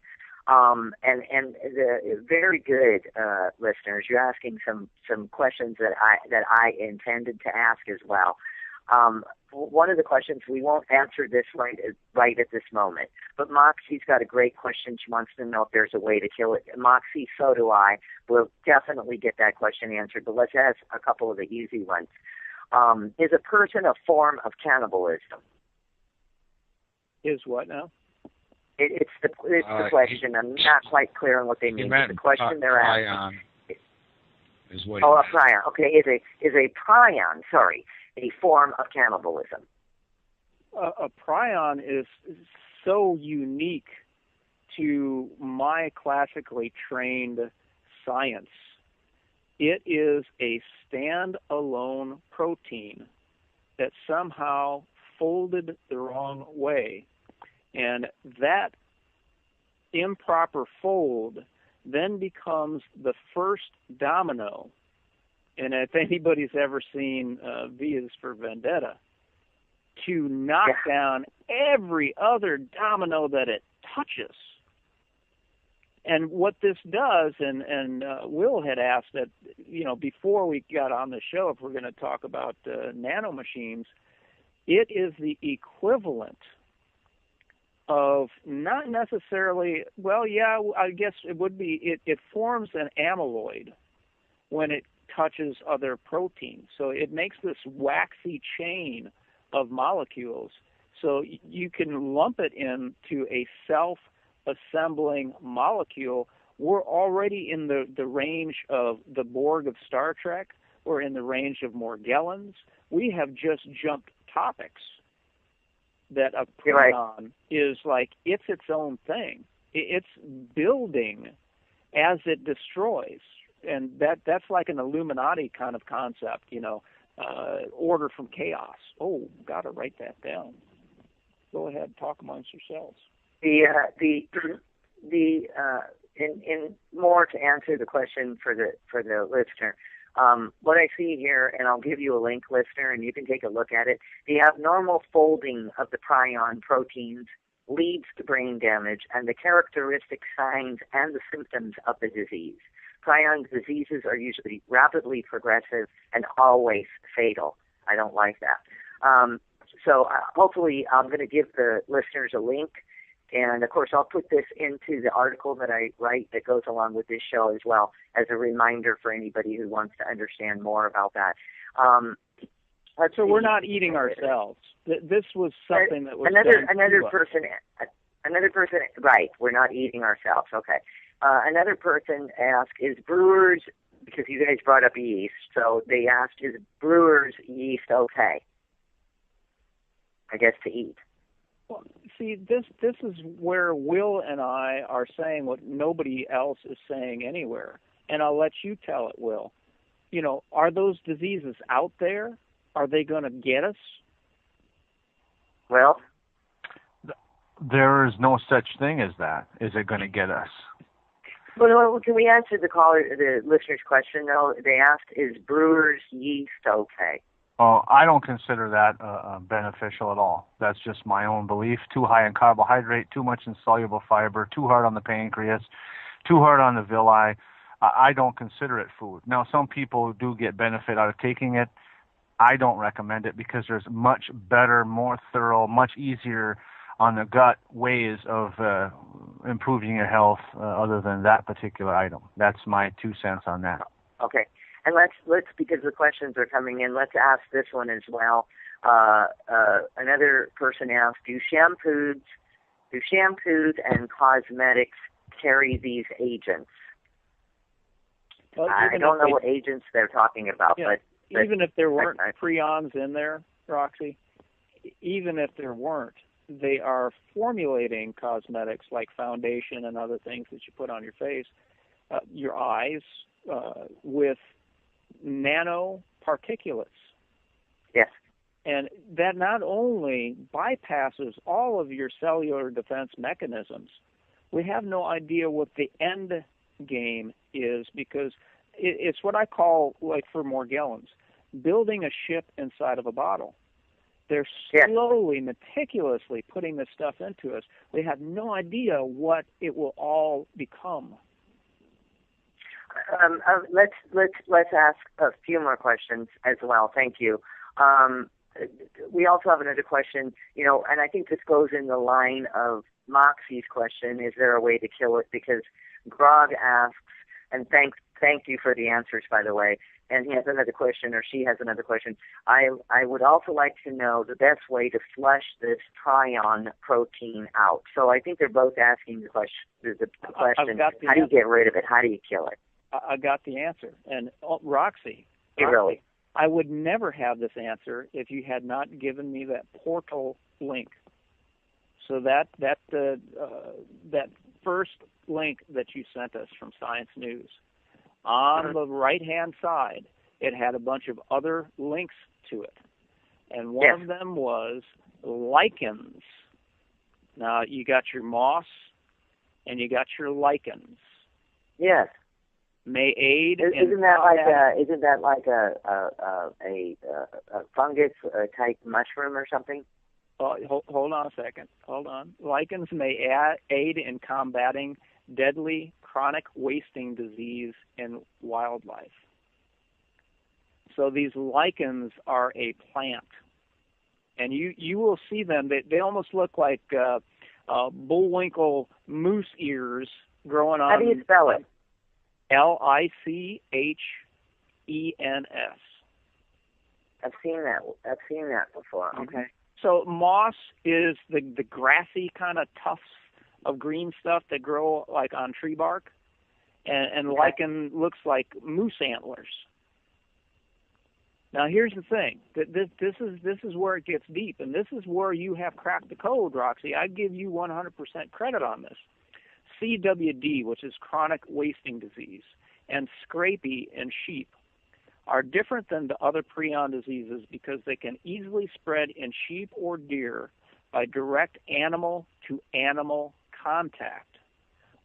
And the very good listeners, you're asking some questions that I intended to ask as well. One of the questions, we won't answer this right at this moment, but Moxie's got a great question. She wants to know if there's a way to kill it. Moxie, so do I. We'll definitely get that question answered, but let's ask a couple of the easy ones. Is a person a form of cannibalism? Is what now? It's the question. I'm not quite clear on what they mean. The question they're asking. Is what a prion. Okay, is a prion, a form of cannibalism? A prion is so unique to my classically trained science. It is a standalone protein that somehow folded the wrong way. And that improper fold then becomes the first domino. And if anybody's ever seen V is for Vendetta, to knock down every other domino that it touches. And what this does, and Will had asked that, before we got on the show, if we're going to talk about nanomachines, it is the equivalent of not necessarily, I guess it would be, it forms an amyloid when it touches other proteins. So it makes this waxy chain of molecules. So you can lump it into a self-assembling molecule. We're already in the range of the Borg of Star Trek. We're in the range of Morgellons. We have just jumped topics. That a prion is like, it's its own thing. It's building as it destroys. And that's like an Illuminati kind of concept, order from chaos. Oh, got to write that down. Go ahead, talk amongst yourselves. In more to answer the question for the listener, what I see here, and I'll give you a link, listener, and you can take a look at it. The abnormal folding of the prion proteins leads to brain damage and the characteristic signs and the symptoms of the disease. Prion diseases are usually rapidly progressive and always fatal. I don't like that. So hopefully I'm going to give the listeners a link. And, of course, I'll put this into the article that I write that goes along with this show as well as a reminder for anybody who wants to understand more about that. So we're not eating ourselves. This was something that was another person. Right? We're not eating ourselves. Okay. Another person asked, "Is brewers?" Because you guys brought up yeast, so they asked, "Is brewers' yeast okay?" I guess to eat. Well, see, this is where Will and I are saying what nobody else is saying anywhere, and I'll let you tell it, Will. Are those diseases out there? Are they going to get us? Well, there is no such thing as that. Is it going to get us? Well, can we answer the listener's question, though? They asked, "Is brewer's yeast okay?" Oh, I don't consider that beneficial at all. That's just my own belief. Too high in carbohydrate, too much in soluble fiber, too hard on the pancreas, too hard on the villi. I don't consider it food. Now, some people do get benefit out of taking it. I don't recommend it because there's much better, more thorough, much easier on the gut ways of improving your health other than that particular item. That's my 2 cents on that. Okay. And let's because the questions are coming in, let's ask this one as well. Another person asked, do shampoos and cosmetics carry these agents? Well, I don't know what agents they're talking about, but even if there weren't prions in there, Roxy, even if there weren't, they are formulating cosmetics like foundation and other things that you put on your face, your eyes, with nanoparticulates. Yes. And that not only bypasses all of your cellular defense mechanisms, we have no idea what the end game is because it's what I call, like for Morgellons, building a ship inside of a bottle. They're slowly, meticulously putting this stuff into us. We have no idea what it will all become. Let's ask a few more questions as well. Thank you. We also have another question, and I think this goes in the line of Moxie's question: is there a way to kill it? Because Grog asks, and thank you for the answers, by the way. And he has another question, or she has another question. I would also like to know the best way to flush this prion protein out. So I think they're both asking the question: how do you get rid of it? How do you kill it? I got the answer. And Roxy, Really? I would never have this answer if you had not given me that portal link. So that first link that you sent us from Science News, on the right-hand side, it had a bunch of other links to it. And one of them was lichens. Now, you got your moss and you got your lichens. Yes. May aid. Isn't that like a fungus type mushroom or something? Hold on a second. Hold on. Lichens may aid in combating deadly chronic wasting disease in wildlife. So these lichens are a plant, and you will see them. They almost look like bullwinkle moose ears growing on. How do you spell it? Lichens. I've seen that before. Okay. So moss is the grassy kind of tufts of green stuff that grow like on tree bark, and lichen looks like moose antlers. Now here's the thing: this is where it gets deep, and this is where you have cracked the code, Roxy. I give you 100% credit on this. CWD, which is chronic wasting disease, and scrapie in sheep are different than the other prion diseases because they can easily spread in sheep or deer by direct animal-to-animal contact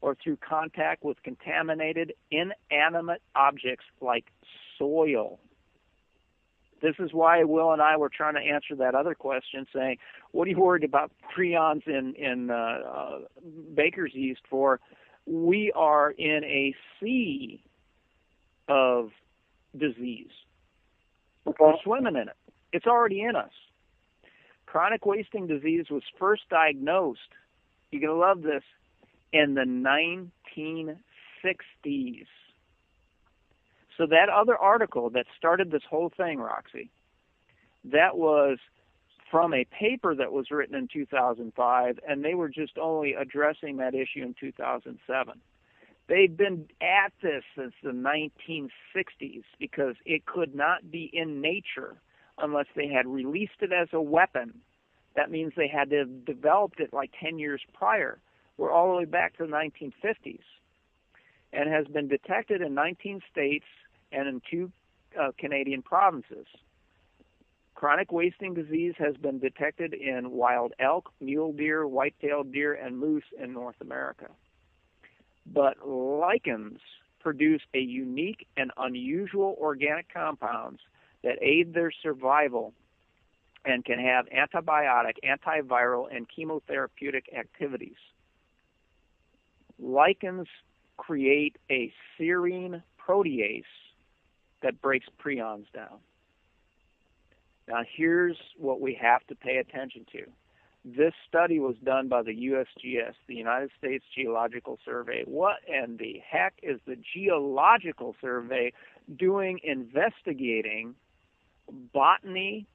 or through contact with contaminated inanimate objects like soil. This is why Will and I were trying to answer that other question, saying, what are you worried about prions in baker's yeast for? We are in a sea of disease. We're swimming in it. It's already in us. Chronic wasting disease was first diagnosed, you're going to love this, in the 1960s. So that other article that started this whole thing, Roxy, that was from a paper that was written in 2005, and they were just only addressing that issue in 2007. They've been at this since the 1960s because it could not be in nature unless they had released it as a weapon. That means they had to have developed it like 10 years prior. We're all the way back to the 1950s, and has been detected in 19 states and in 2 Canadian provinces. Chronic wasting disease has been detected in wild elk, mule deer, white-tailed deer, and moose in North America. But lichens produce a unique and unusual organic compounds that aid their survival and can have antibiotic, antiviral, and chemotherapeutic activities. Lichens create a serine protease that breaks prions down. Now here's what we have to pay attention to. This study was done by the USGS, the United States Geological Survey. What in the heck is the Geological Survey doing investigating botany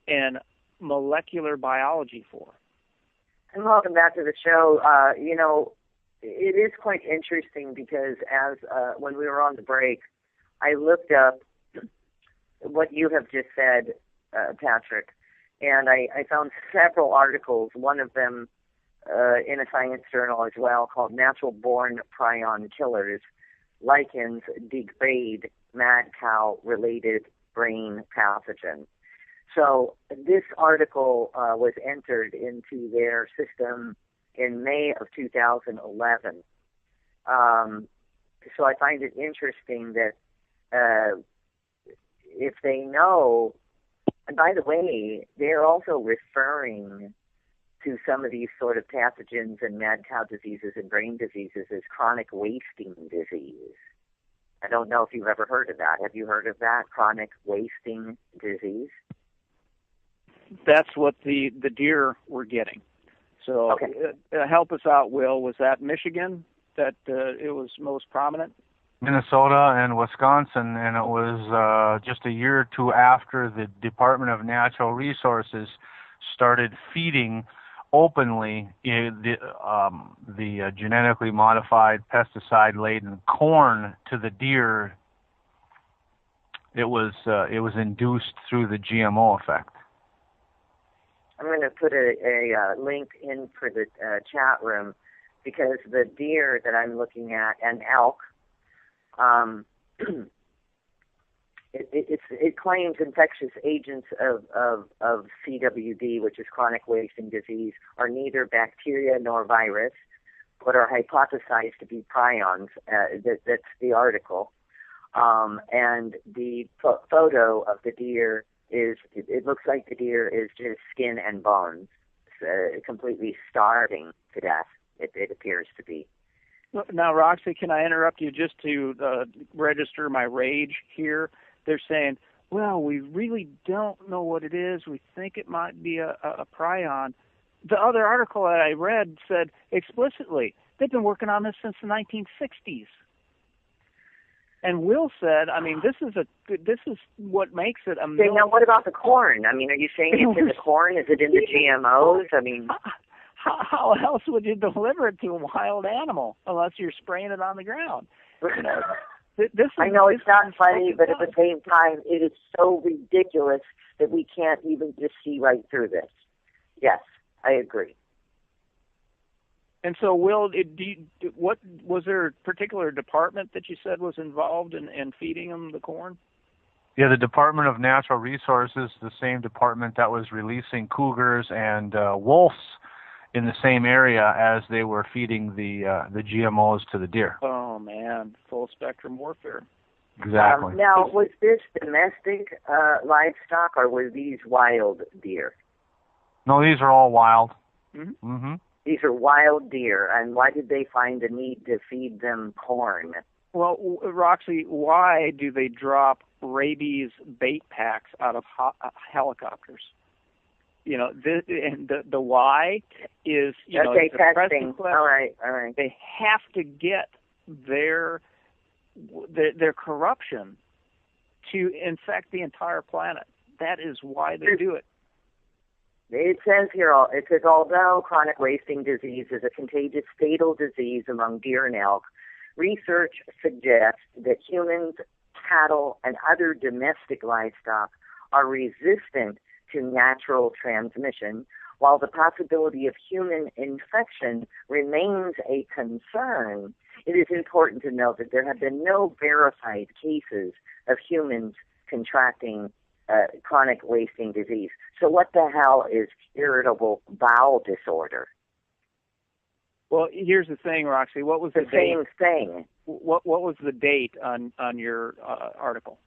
and molecular biology for? And welcome back to the show. It is quite interesting because when we were on the break, I looked up what you have just said, Patrick, and I found several articles, one of them in a science journal as well, called Natural Born Prion Killers, Lichens Degrade Mad Cow-Related Brain Pathogen. So this article was entered into their system in May of 2011. So I find it interesting that if they know And by the way, they're also referring to some of these sort of pathogens and mad cow diseases and brain diseases as chronic wasting disease. I don't know if you've ever heard of that. Have you heard of that, chronic wasting disease? That's what the deer were getting. So okay. Help us out, Will. Was that Michigan that it was most prominent? Minnesota and Wisconsin, and it was just a year or two after the Department of Natural Resources started feeding openly the genetically modified, pesticide-laden corn to the deer. It was induced through the GMO effect. I'm going to put a link in for the chat room, because the deer that I'm looking at, and elk, it claims infectious agents of CWD, which is chronic wasting disease, are neither bacteria nor virus, but are hypothesized to be prions. That's the article. And the photo of the deer it looks like the deer is just skin and bones, completely starving to death, it appears to be. Now, Roxy, can I interrupt you just to register my rage here? They're saying, well, we really don't know what it is. We think it might be a prion. The other article that I read said explicitly they've been working on this since the 1960s. And Will said, I mean, this is what makes it a million. Now, what about the corn? I mean, are you saying it's in the corn? Is it in the GMOs? I mean, how else would you deliver it to a wild animal unless you're spraying it on the ground? You know, I know it's not funny, but at the same time, it is so ridiculous that we can't even just see right through this. Yes, I agree. And so, Will, what was there a particular department that you said was involved in feeding them the corn? Yeah, the Department of Natural Resources, the same department that was releasing cougars and wolves in the same area as they were feeding the GMOs to the deer. Oh man, full spectrum warfare. Exactly. Now, was this domestic livestock, or were these wild deer? No, these are all wild. Mm-hmm. Mm-hmm. These are wild deer, and why did they find the need to feed them corn? Well, Roxy, why do they drop rabies bait packs out of helicopters? You know, the why is, you know, okay, the testing. All right. They have to get their corruption to infect the entire planet. That is why they do it. It says here, although chronic wasting disease is a contagious, fatal disease among deer and elk, research suggests that humans, cattle, and other domestic livestock are resistant to natural transmission, while the possibility of human infection remains a concern. It is important to note that there have been no verified cases of humans contracting chronic wasting disease. So what the hell is irritable bowel disorder? Well, here's the thing, Roxy. What was the date? Same thing. What was the date on your article?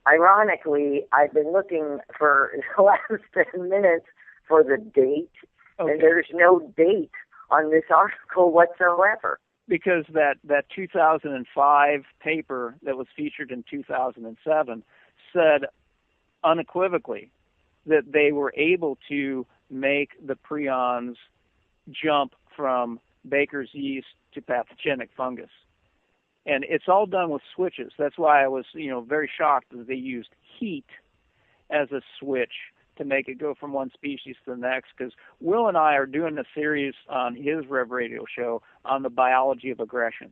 Ironically, I've been looking for the last 10 minutes for the date, and there's no date on this article whatsoever. Because that 2005 paper that was featured in 2007 said unequivocally that they were able to make the prions jump from baker's yeast to pathogenic fungus. And it's all done with switches. That's why I was, very shocked that they used heat as a switch to make it go from one species to the next, because Will and I are doing a series on his Rev Radio show on the biology of aggression,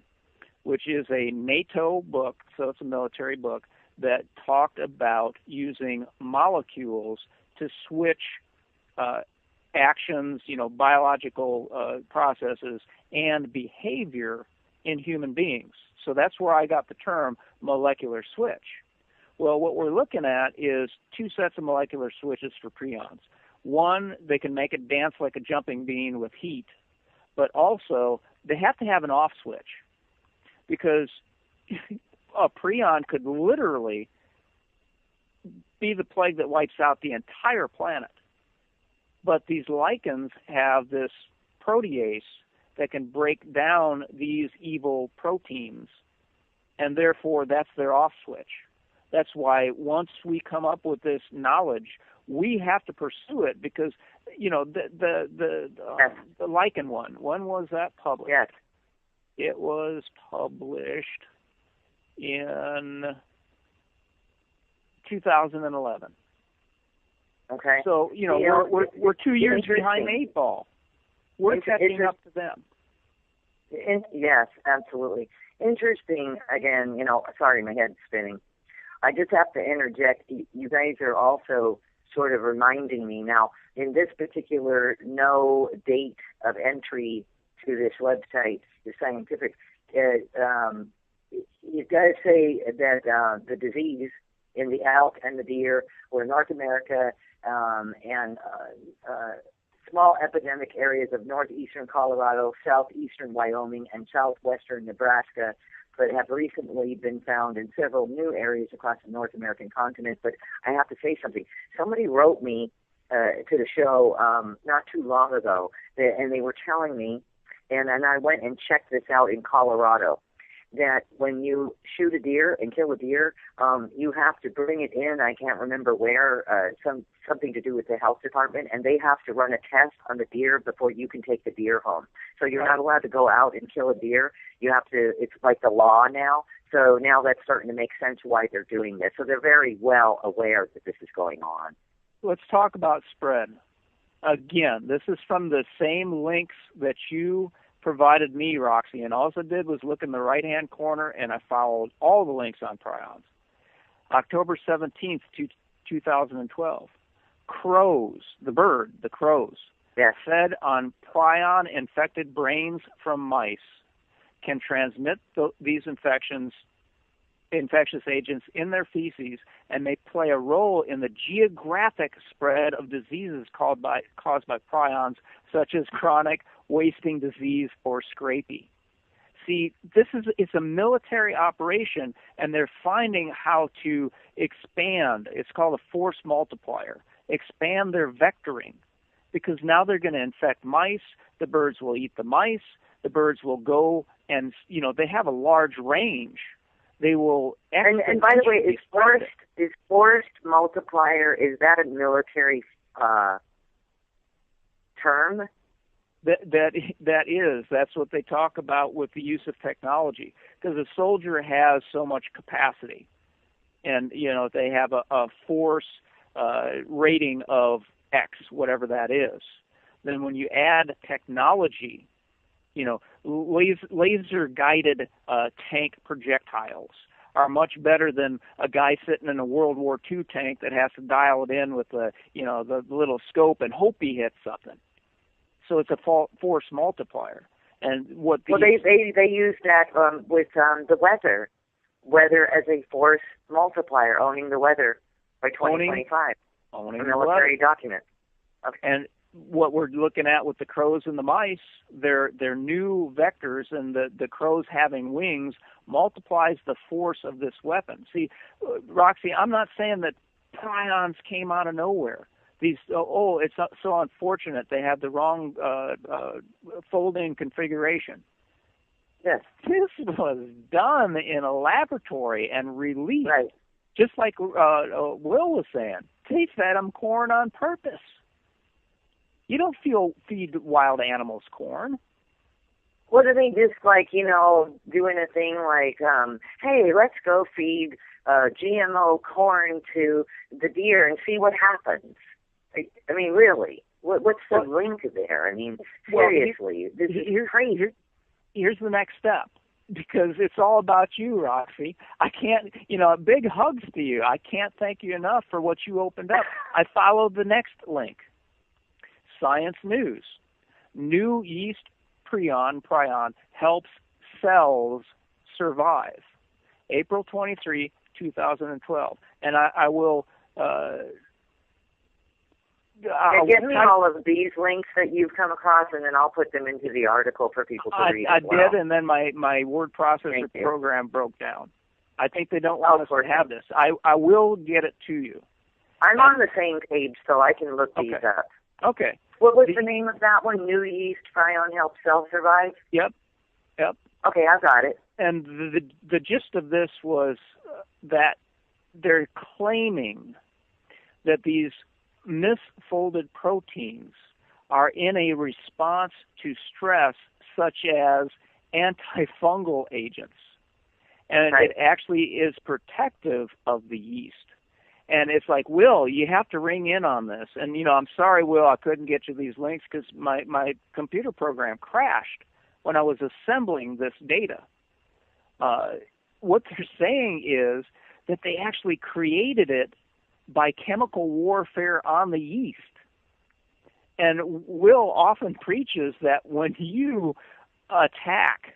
which is a NATO book, so it's a military book, that talked about using molecules to switch actions, biological processes and behavior in human beings. So that's where I got the term molecular switch. Well, what we're looking at is two sets of molecular switches for prions. One, they can make it dance like a jumping bean with heat, but also they have to have an off switch, because a prion could literally be the plague that wipes out the entire planet. But these lichens have this protease that can break down these evil proteins, and therefore that's their off switch. That's why once we come up with this knowledge, we have to pursue it, because the lichen one. When was that published? Yes. It was published in 2011. Okay. So we're 2 years behind the 8 ball. We're catching up to them. Yes, absolutely. Interesting. Again, sorry, my head's spinning. I just have to interject. You guys are also sort of reminding me now, in this particular no date of entry to this website, the scientific, it does say that the disease in the elk and the deer were in North America and small epidemic areas of northeastern Colorado, southeastern Wyoming, and southwestern Nebraska, but have recently been found in several new areas across the North American continent. But I have to say something. Somebody wrote me to the show not too long ago, and they were telling me, and I went and checked this out in Colorado, that when you shoot a deer and kill a deer, you have to bring it in. I can't remember where, something to do with the health department, and they have to run a test on the deer before you can take the deer home. So you're not allowed to go out and kill a deer. You have to. It's like the law now. So now that's starting to make sense why they're doing this. So they're very well aware that this is going on. Let's talk about spread. Again, this is from the same links that you provided me, Roxy, and all I did was look in the right-hand corner, and I followed all the links on prions. October 17th, 2012. Crows, the bird, the crows, yes, fed on prion-infected brains from mice can transmit these infectious agents in their feces and may play a role in the geographic spread of diseases caused by prions, such as chronic wasting disease or scrapie. See, it's a military operation, and they're finding how to expand. It's called a force multiplier. Expand their vectoring, because now they're going to infect mice. The birds will eat the mice. The birds will go and, they have a large range. They will. And by the way, is force multiplier, is that a military term? That's what they talk about with the use of technology, because a soldier has so much capacity, and they have a force rating of X, whatever that is. Then when you add technology, laser guided tank projectiles are much better than a guy sitting in a World War II tank that has to dial it in with the little scope and hope he hits something. So it's a force multiplier. And they use that with the weather as a force multiplier, owning the weather by 2025. Owning a military document. Okay. And what we're looking at with the crows and the mice, they're new vectors, and the crows having wings multiplies the force of this weapon. See, Roxy, I'm not saying that prions came out of nowhere. It's so unfortunate they had the wrong folding configuration. Yes. This was done in a laboratory and released, right. Just like Will was saying. They fed them corn on purpose. You don't feed wild animals corn. What are they just doing a thing like, hey, let's go feed GMO corn to the deer and see what happens? I mean, really, what's the link there? I mean, seriously, this is crazy. Here's the next step, because it's all about you, Roxy. I can't, big hugs to you. I can't thank you enough for what you opened up. I followed the next link. Science News. New yeast prion helps cells survive. April 23, 2012. And I will... give me all of these links that you've come across, and then I'll put them into the article for people to read. I did, and then my word processor program broke down. I think they don't want us to have this. I will get it to you. I'm on the same page, so I can look these up. Okay. What was the name of that one? New yeast prion helps cells survive? Yep. Okay, I've got it. And the gist of this was that they're claiming that these misfolded proteins are in a response to stress, such as antifungal agents. And Right. it actually is protective of the yeast. And it's like, Will, you have to ring in on this. And, I'm sorry, Will, I couldn't get you these links because my computer program crashed when I was assembling this data. What they're saying is that they actually created it by chemical warfare on the yeast. And Will often preaches that when you attack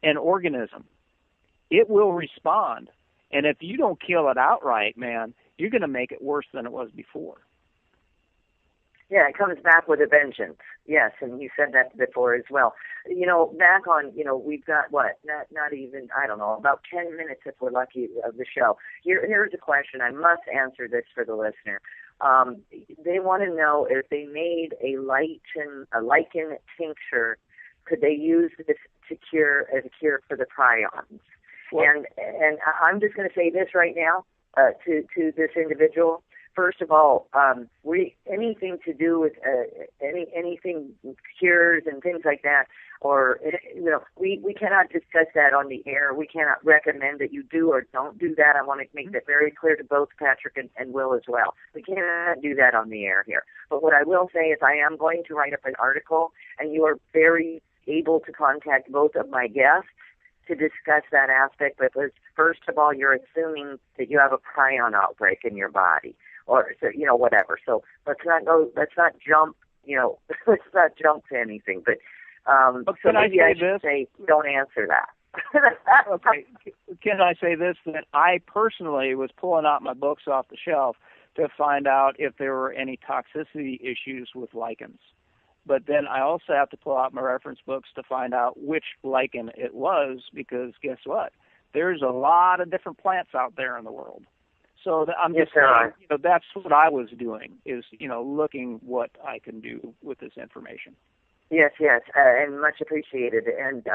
an organism, it will respond. And if you don't kill it outright, man, you're going to make it worse than it was before. Yeah, it comes back with a vengeance. Yes, and you said that before as well. Back on, we've got not even, I don't know, about 10 minutes if we're lucky of the show. Here's a question. I must answer this for the listener. They want to know if they made a lichen tincture, could they use this as a cure for the prions? Well, and I'm just going to say this right now to this individual. First of all, anything to do with anything cures and things like that, or we cannot discuss that on the air. We cannot recommend that you do or don't do that. I want to make that very clear to both Patrick and Will as well. We cannot do that on the air here. But what I will say is I am going to write up an article, and you are very able to contact both of my guests to discuss that aspect, because first of all, you're assuming that you have a prion outbreak in your body, or whatever. So let's not jump to anything. But so maybe I should say don't answer that. Okay. Can I say this? That I personally was pulling out my books off the shelf to find out if there were any toxicity issues with lichens. But then I also have to pull out my reference books to find out which lichen it was, because guess what? There's a lot of different plants out there in the world. So I'm just saying, that's what I was doing, is, looking what I can do with this information. Yes, and much appreciated. And,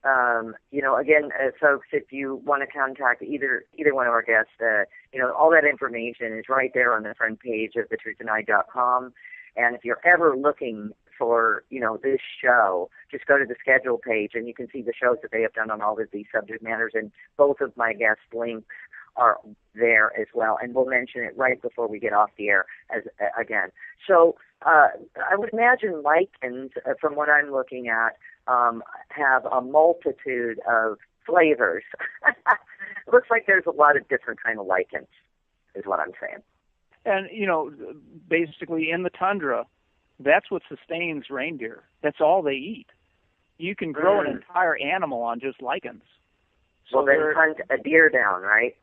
again, folks, if you want to contact either one of our guests, all that information is right there on the front page of thetruthandI.com. And if you're ever looking for, this show, just go to the schedule page and you can see the shows that they have done on all of these subject matters. And both of my guest links are there as well. And we'll mention it right before we get off the air again. So I would imagine lichens, from what I'm looking at, have a multitude of flavors. It looks like there's a lot of different kind of lichens, is what I'm saying. And, basically in the tundra, that's what sustains reindeer. That's all they eat. You can grow an entire animal on just lichens. So well, then hunt a deer down, right?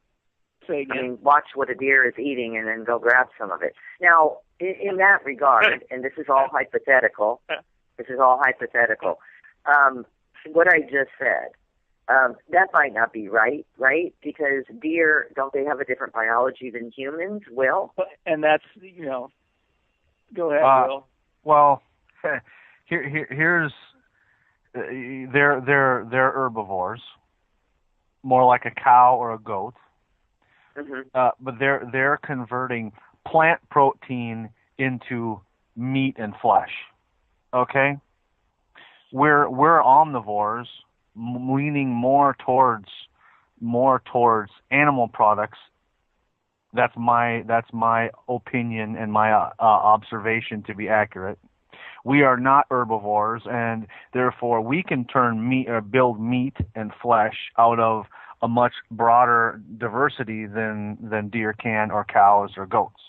Say again. I mean, watch what a deer is eating and then go grab some of it. Now, in that regard, and this is all hypothetical, what I just said, that might not be right? Because deer, don't they have a different biology than humans? Will? And that's, go ahead, Will. Well, here's they're herbivores, more like a cow or a goat. Mm-hmm. But they're converting plant protein into meat and flesh. Okay, we're omnivores, leaning more towards animal products. That's my opinion and my observation to be accurate. We are not herbivores, and therefore we can turn meat or build meat and flesh out of a much broader diversity than deer can, or cows or goats.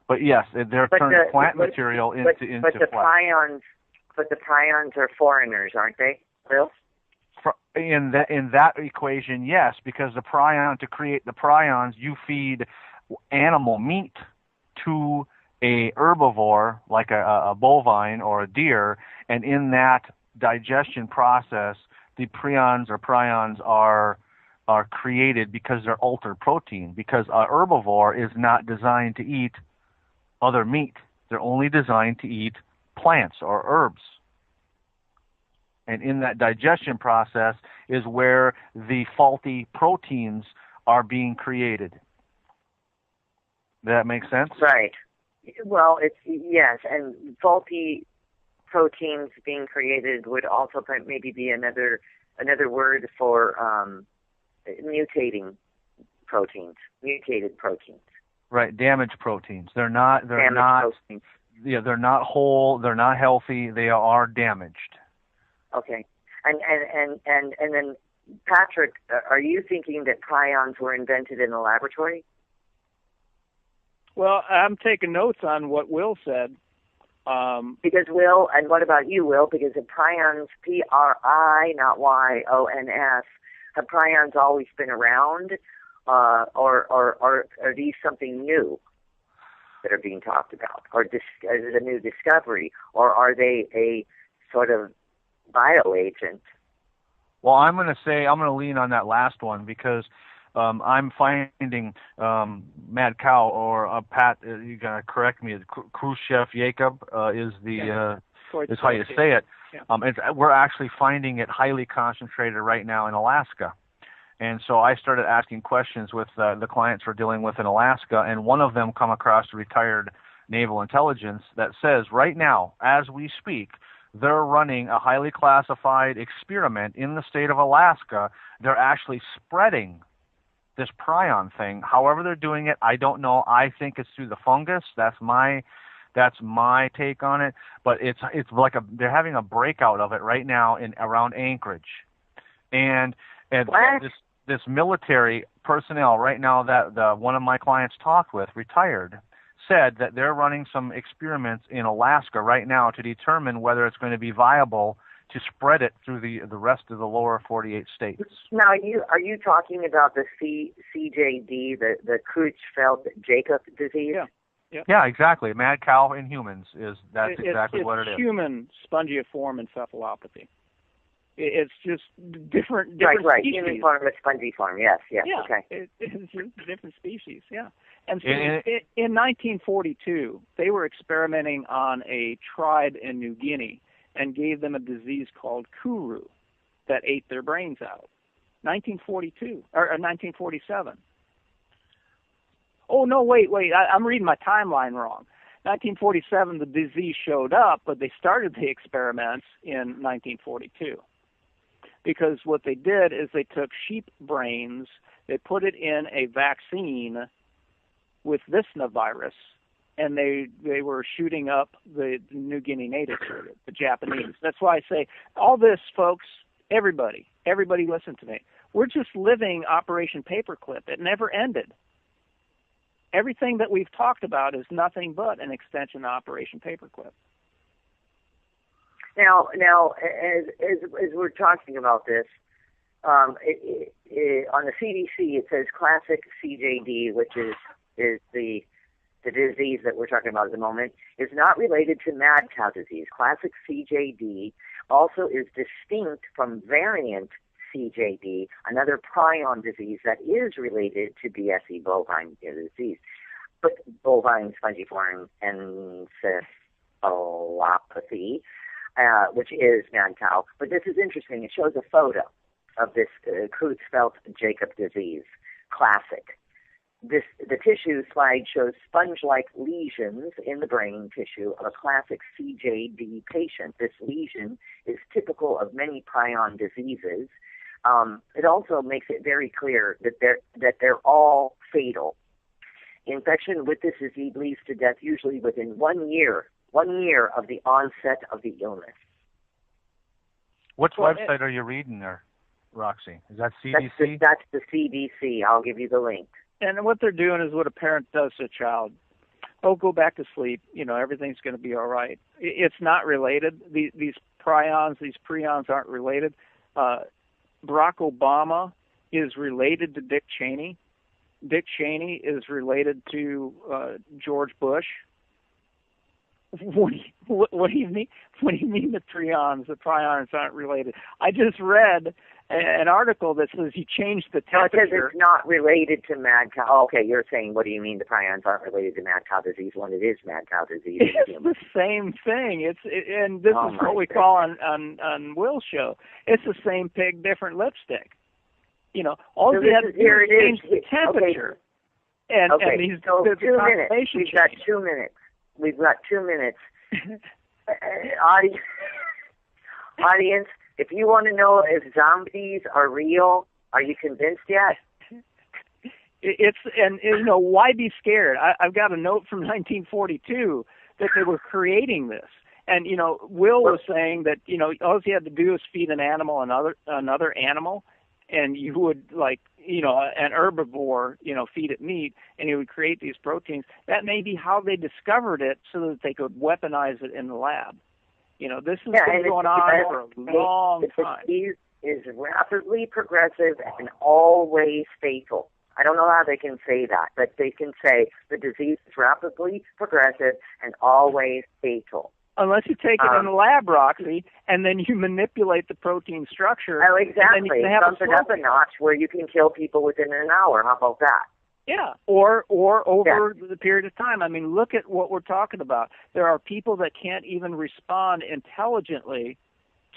But yes, they're turning plant material into but the flesh. But the prions are foreigners, aren't they, Bill? In that equation, yes, because to create the prions, you feed animal meat to a herbivore like a bovine or a deer, and in that digestion process, the prions are are created because they're altered protein, because a herbivore is not designed to eat other meat. They're only designed to eat plants or herbs. And in that digestion process is where the faulty proteins are being created. Does that make sense? Right. Well, yes, and faulty proteins being created would also maybe be another word for mutating proteins, mutated proteins. Right, damaged proteins. They're not Proteins. Yeah, they're not whole, they're not healthy, they are damaged. Okay. And then Patrick, are you thinking that prions were invented in the laboratory? Well, I'm taking notes on what Will said. Because Will, and what about you, Will? Because the prions, P-R-I, not Y-O-N-S, have prions always been around, or are these something new that are being talked about, or is it a new discovery, or are they a sort of bioagent? Well, I'm going to lean on that last one because I'm finding mad cow or Pat. You gotta correct me. Khrushchev Jacob is is how you say it. Yeah. We're actually finding it highly concentrated right now in Alaska, and so I started asking questions with the clients we're dealing with in Alaska, and one of them come across retired naval intelligence that says right now, as we speak, they're running a highly classified experiment in the state of Alaska. They're actually spreading this prion thing. However they're doing it, I don't know. I think it's through the fungus. That's my take on it. But it's like they're having a breakout of it right now around Anchorage, and this military personnel right now that one of my clients talked with, retired, said that they're running some experiments in Alaska right now to determine whether it's going to be viable to spread it through the rest of the lower 48 states. Now, are you talking about the CJD, the Creutzfeldt-Jakob disease? Yeah, exactly. Mad cow in humans that's exactly what it is. It's human spongiform encephalopathy. It's just different right. species. Human form and spongiform. Yes. Yeah, Okay. It's just different species. Yeah. And so in 1942, they were experimenting on a tribe in New Guinea and gave them a disease called Kuru that ate their brains out. 1942 or 1947. Oh no, wait! I'm reading my timeline wrong. 1947, the disease showed up, but they started the experiments in 1942. Because what they did is they took sheep brains, they put it in a vaccine with Visna virus, and they were shooting up the New Guinea natives, the Japanese. That's why I say all this, folks, everybody listen to me. We're just living Operation Paperclip. It never ended. Everything that we've talked about is nothing but an extension of Operation Paperclip. Now, as we're talking about this, on the CDC it says classic CJD, which is the disease that we're talking about at the moment, is not related to mad cow disease. Classic CJD also is distinct from variant CJD, another prion disease that is related to BSE, bovine disease, but bovine spongiform encephalopathy, which is mad cow. But this is interesting. It shows a photo of this Creutzfeldt-Jakob disease, classic. The tissue slide shows sponge-like lesions in the brain tissue of a classic CJD patient. This lesion is typical of many prion diseases. It also makes it very clear that they're all fatal. Infection with this disease leads to death usually within 1 year of the onset of the illness. Which website are you reading there, Roxy? Is that CDC? That's the CDC. I'll give you the link. And what they're doing is what a parent does to a child. Oh, go back to sleep. Everything's going to be all right. It's not related. These prions aren't related. Barack Obama is related to Dick Cheney. Dick Cheney is related to George Bush. What What do you mean? What do you mean the prions? The prions aren't related. I just read an article that says you change the temperature. It says it's not related to mad cow. Oh, okay, you're saying, what do you mean the prions aren't related to mad cow disease when it is mad cow disease? It's the same thing. And this is what we call on Will's show. It's the same pig, different lipstick. You know, all you have to do is change the temperature. Okay. And these, so 2 minutes. We've got 2 minutes. We've got 2 minutes. Audience, if you want to know if zombies are real, are you convinced yet? And you know, why be scared? I've got a note from 1942 that they were creating this. And, you know, Will was saying that, you know, all you had to do is feed an animal another animal, and you would, like, you know, an herbivore, you know, feed it meat, and it would create these proteins. That may be how they discovered it so that they could weaponize it in the lab. You know, this has been going on for a long time. The disease is rapidly progressive and always fatal. I don't know how they can say that, but they can say the disease is rapidly progressive and always fatal. Unless you take it in the lab, Roxy, and then you manipulate the protein structure. Oh, exactly. And then you can have Bump it up a notch where you can kill people within an hour. How about that? Yeah, or over the period of time. I mean, look at what we're talking about. There are people that can't even respond intelligently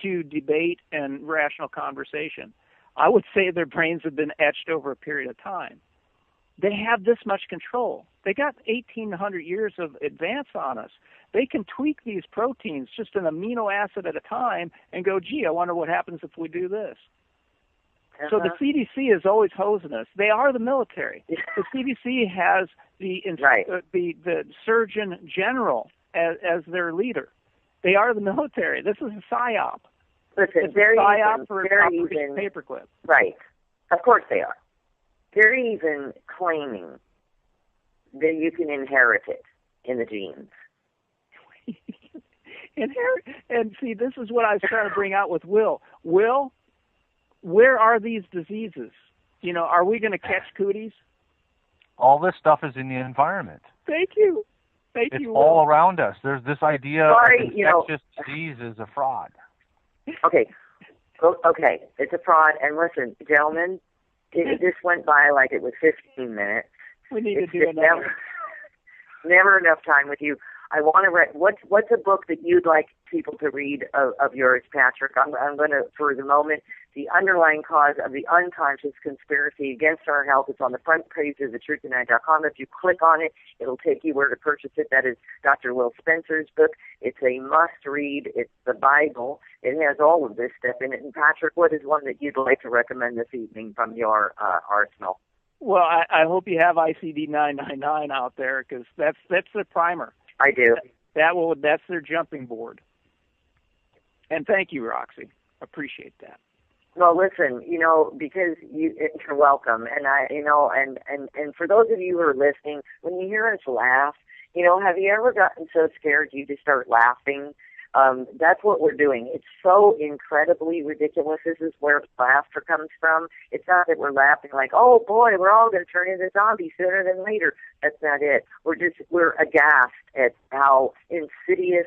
to debate and rational conversation. I would say their brains have been etched over a period of time. They have this much control. They got 1,800 years of advance on us. They can tweak these proteins just an amino acid at a time and go, gee, I wonder what happens if we do this. So the CDC is always hosing us. They are the military. The CDC has the Surgeon General as their leader. They are the military. This is a PSYOP. Listen, it's a PSYOP for Operation Paperclip. Right. Of course they are. They're even claiming that you can inherit it in the genes. Inherit, and see, this is what I was trying to bring out with Will. Will, where are these diseases? You know, are we going to catch cooties? All this stuff is in the environment. Thank you. It's all around us. There's this idea of infectious disease is a fraud. Okay. Okay. It's a fraud. And listen, gentlemen, this went by like it was 15 minutes. We need to do another. Never enough time with you. I want to read. What's a book that you'd like people to read of yours, Patrick? I'm going to, for the moment, The Underlying Cause of the Unconscious Conspiracy Against Our Health. It's on the front page of thetruthtonight.com. If you click on it, it'll take you where to purchase it. That is Dr. Will Spencer's book. It's a must-read. It's the Bible. It has all of this stuff in it. And Patrick, what is one that you'd like to recommend this evening from your arsenal? Well, I hope you have ICD 999 out there, because that's the primer. I do. That's their jumping board. And thank you, Roxy. Appreciate that. Well, listen, because you're welcome. And and for those of you who are listening, when you hear us laugh, have you ever gotten so scared you just start laughing? That's what we're doing. It's so incredibly ridiculous. This is where laughter comes from. It's not that we're laughing like, oh boy, we're all going to turn into zombies sooner than later. That's not it. We're aghast at how insidious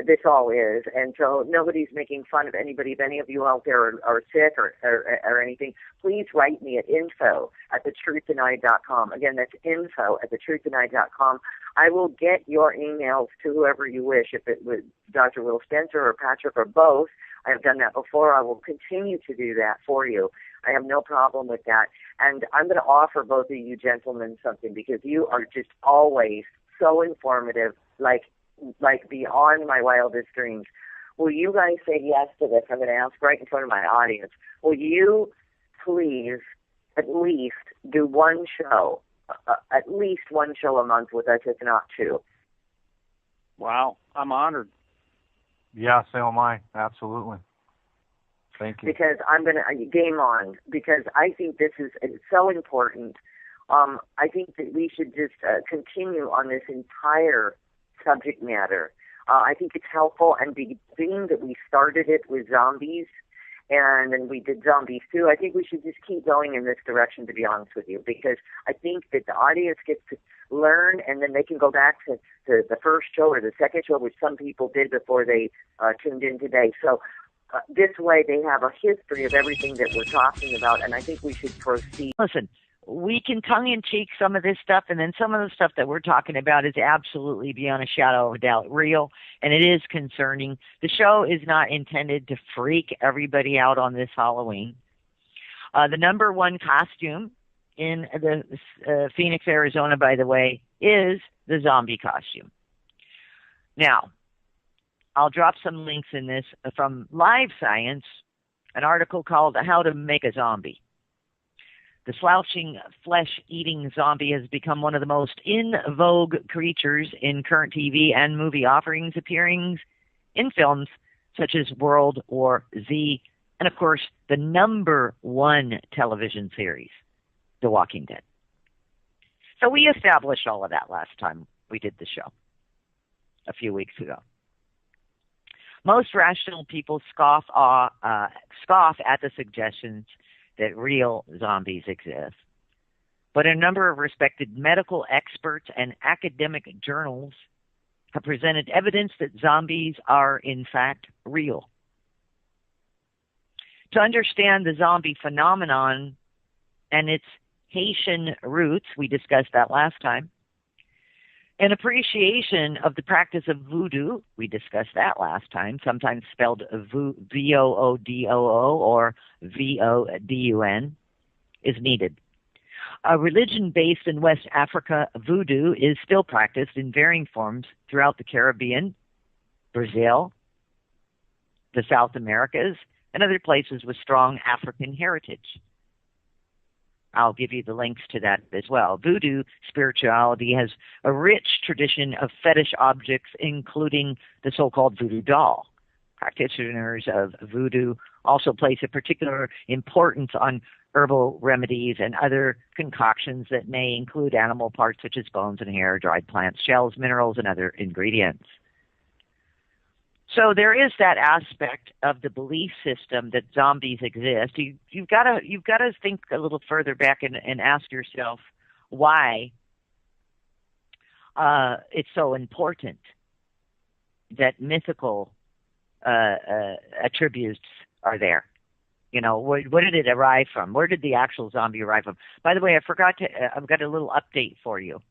this all is. And so nobody's making fun of anybody. If any of you out there are sick or anything, please write me at info@thetruthtonight.com. Again, that's info@thetruthtonight.com. I will get your emails to whoever you wish, if it was Dr. Will Spencer or Patrick or both. I have done that before. I will continue to do that for you. I have no problem with that. And I'm going to offer both of you gentlemen something, because you are just always so informative, like beyond my wildest dreams. Will you guys say yes to this? I'm going to ask right in front of my audience. Will you please at least do one show, at least one show a month with us, if not two? Wow, I'm honored. Yeah, so am I. Absolutely. Thank you. Because I'm going to game on, because I think this is so important. I think that we should just continue on this entire subject matter. I think it's helpful, and being that we started it with zombies, and then we did zombies too, I think we should just keep going in this direction, to be honest with you, because I think that the audience gets to learn, and then they can go back to the first show or the second show, which some people did before they tuned in today. So this way they have a history of everything that we're talking about, and I think we should proceed. Listen, we can tongue-in-cheek some of this stuff, and then some of the stuff that we're talking about is absolutely, beyond a shadow of a doubt, real, and it is concerning. The show is not intended to freak everybody out on this Halloween. The number one costume in the Phoenix, Arizona, by the way, is the zombie costume. Now, I'll drop some links in this from Live Science, an article called How to Make a Zombie. The slouching, flesh-eating zombie has become one of the most in vogue creatures in current TV and movie offerings, appearing in films such as World War Z, and of course, the number one television series, The Walking Dead. So we established all of that last time we did the show, a few weeks ago. Most rational people scoff at the suggestions that real zombies exist. But a number of respected medical experts and academic journals have presented evidence that zombies are, in fact, real. To understand the zombie phenomenon and its Haitian roots, we discussed that last time, an appreciation of the practice of voodoo, we discussed that last time, sometimes spelled V-O-O-D-O-O or V-O-D-U-N, is needed. A religion based in West Africa, voodoo is still practiced in varying forms throughout the Caribbean, Brazil, the South Americas, and other places with strong African heritage. I'll give you the links to that as well. Voodoo spirituality has a rich tradition of fetish objects, including the so-called voodoo doll. Practitioners of voodoo also place a particular importance on herbal remedies and other concoctions that may include animal parts such as bones and hair, dried plants, shells, minerals, and other ingredients. So there is that aspect of the belief system that zombies exist. You've got to think a little further back and ask yourself why it's so important that mythical attributes are there. You know, where did it arrive from? Where did the actual zombie arrive from? By the way, I've got a little update for you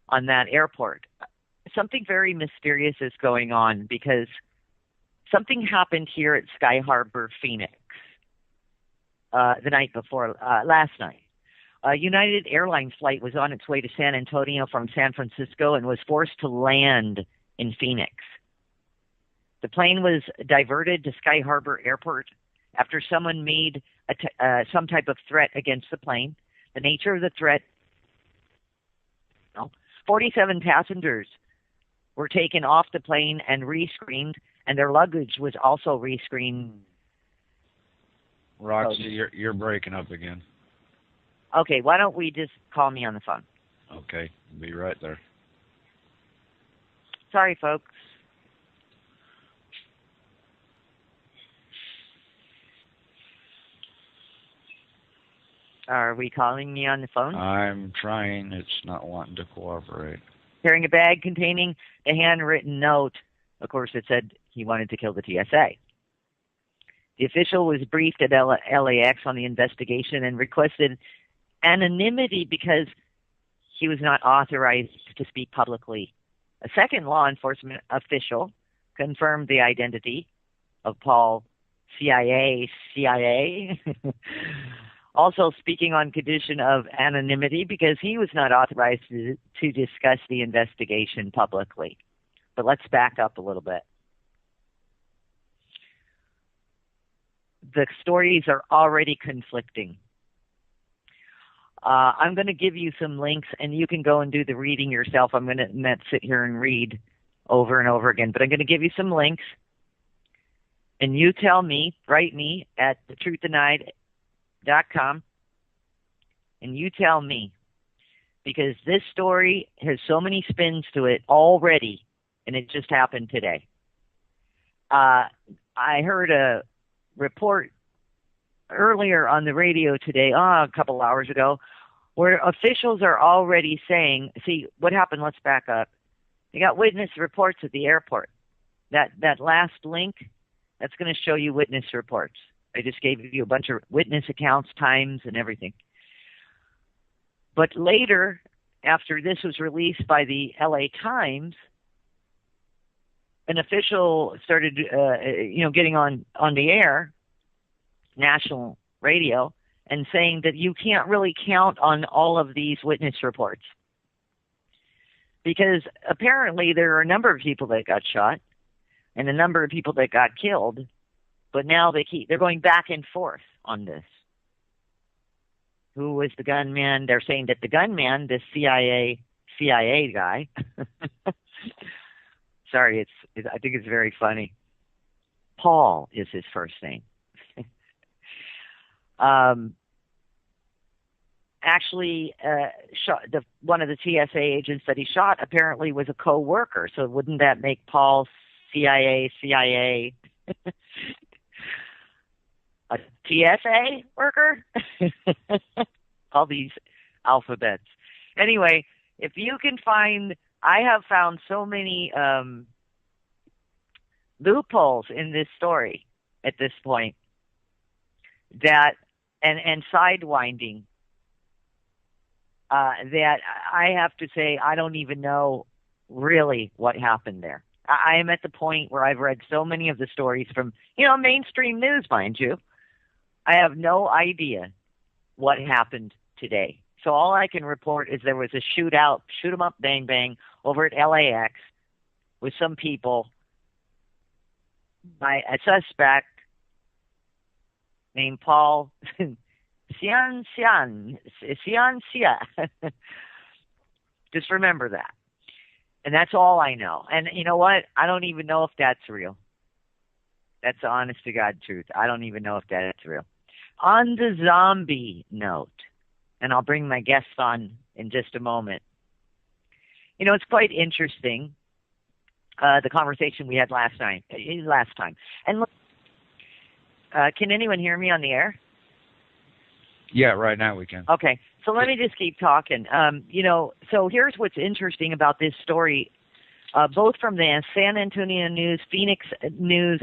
on that airport. Something very mysterious is going on because something happened here at Sky Harbor, Phoenix, the night before, last night. A United Airlines flight was on its way to San Antonio from San Francisco and was forced to land in Phoenix. The plane was diverted to Sky Harbor Airport after someone made some type of threat against the plane. The nature of the threat, 47 passengers were taken off the plane and rescreened, and their luggage was also rescreened. Roxy, you're breaking up again. Okay, why don't we just call me on the phone? Okay, be right there. Sorry, folks. Are we calling me on the phone? I'm trying. It's not wanting to cooperate. Carrying a bag containing a handwritten note. Of course, it said he wanted to kill the TSA. The official was briefed at LAX on the investigation and requested anonymity because he was not authorized to speak publicly. A second law enforcement official confirmed the identity of Paul CIA, also speaking on condition of anonymity because he was not authorized to discuss the investigation publicly. But let's back up a little bit. The stories are already conflicting. I'm going to give you some links, and you can go and do the reading yourself. I'm going to not sit here and read over and over again, but I'm going to give you some links, and you tell me, write me at thetruthdenied.com, and you tell me, because this story has so many spins to it already, and it just happened today. I heard a report earlier on the radio today, a couple hours ago, where officials are already saying, see, what happened, let's back up. They got witness reports at the airport. That last link, that's going to show you witness reports. I just gave you a bunch of witness accounts, times, and everything. But later, after this was released by the LA Times, an official started, getting on the air, national radio, and saying that you can't really count on all of these witness reports. Because apparently there are a number of people that got shot and a number of people that got killed, but now they're going back and forth on this. Who was the gunman? They're saying that the gunman, this CIA guy, sorry, I think it's very funny. Paul is his first name. Actually, one of the TSA agents that he shot apparently was a co-worker. So wouldn't that make Paul CIA? A TSA worker? All these alphabets. Anyway, if you can find, I have found so many loopholes in this story at this point that, and sidewinding, that I have to say I don't even know really what happened there. I am at the point where I've read so many of the stories from, mainstream news, mind you. I have no idea what happened today. So all I can report is there was a shootout, shoot 'em up, bang, bang, over at LAX with some people by a suspect named Paul Sia. Just remember that. And that's all I know. And you know what? I don't even know if that's real. That's the honest to God truth. I don't even know if that's real. On the zombie note, and I'll bring my guests on in just a moment. It's quite interesting, the conversation we had last time. And look, can anyone hear me on the air? Yeah, right now we can. Okay, so let me just keep talking. So here's what's interesting about this story, both from the San Antonio News, Phoenix News.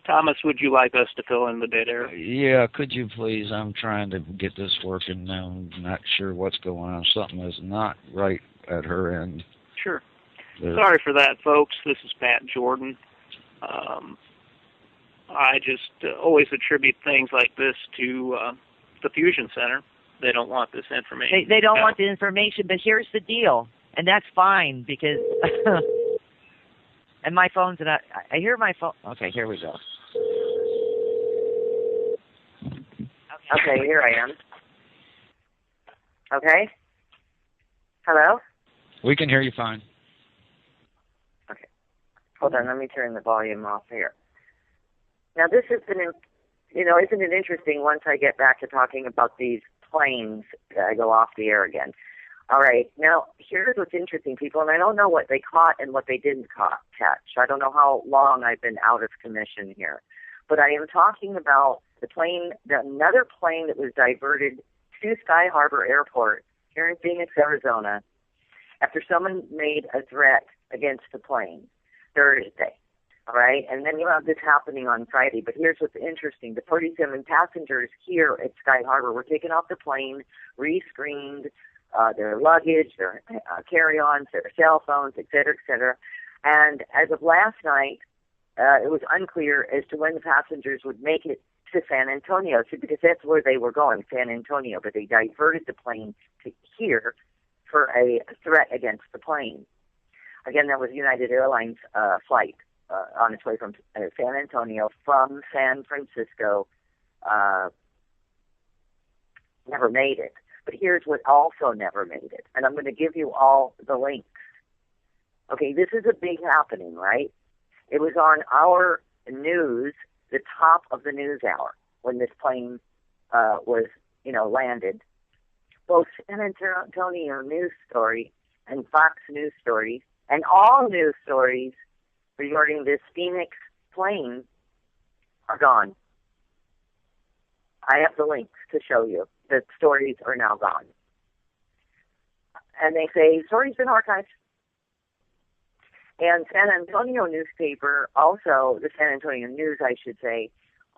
Thomas, would you like us to fill in the dead air? Yeah, could you please? I'm trying to get this working now. I'm not sure what's going on. Something is not right at her end. Sure. Sorry for that, folks. This is Pat Jordan. I just always attribute things like this to the Fusion Center. They don't want this information. They don't want the information, but here's the deal, and that's fine because... and my phone's... I hear my phone... Okay, here we go. Okay, here I am. Okay? Hello? We can hear you fine. Okay. Hold on, let me turn the volume off here. Now, this has been, isn't it interesting once I get back to talking about these planes that I go off the air again? All right, now, here's what's interesting, people, and I don't know what they caught and what they didn't catch. I don't know how long I've been out of commission here. But I am talking about another plane that was diverted to Sky Harbor Airport here in Phoenix, Arizona, after someone made a threat against the plane Thursday. All right, and then you have this happening on Friday. But here's what's interesting. The 47 passengers here at Sky Harbor were taken off the plane, rescreened, their luggage, their carry-ons, their cell phones, et cetera, and as of last night, it was unclear as to when the passengers would make it to San Antonio, because that's where they were going, San Antonio, but they diverted the plane to here for a threat against the plane. Again, that was United Airlines flight on its way from San Antonio from San Francisco. Never made it. But here's what also never made it, and I'm going to give you all the links. Okay, this is a big happening, right? It was on our news, the top of the news hour, when this plane was, landed. Both San Antonio news story and Fox News stories and all news stories regarding this Phoenix plane are gone. I have the links to show you. The stories are now gone. And they say, story's been archived. And San Antonio newspaper also, the San Antonio News, I should say,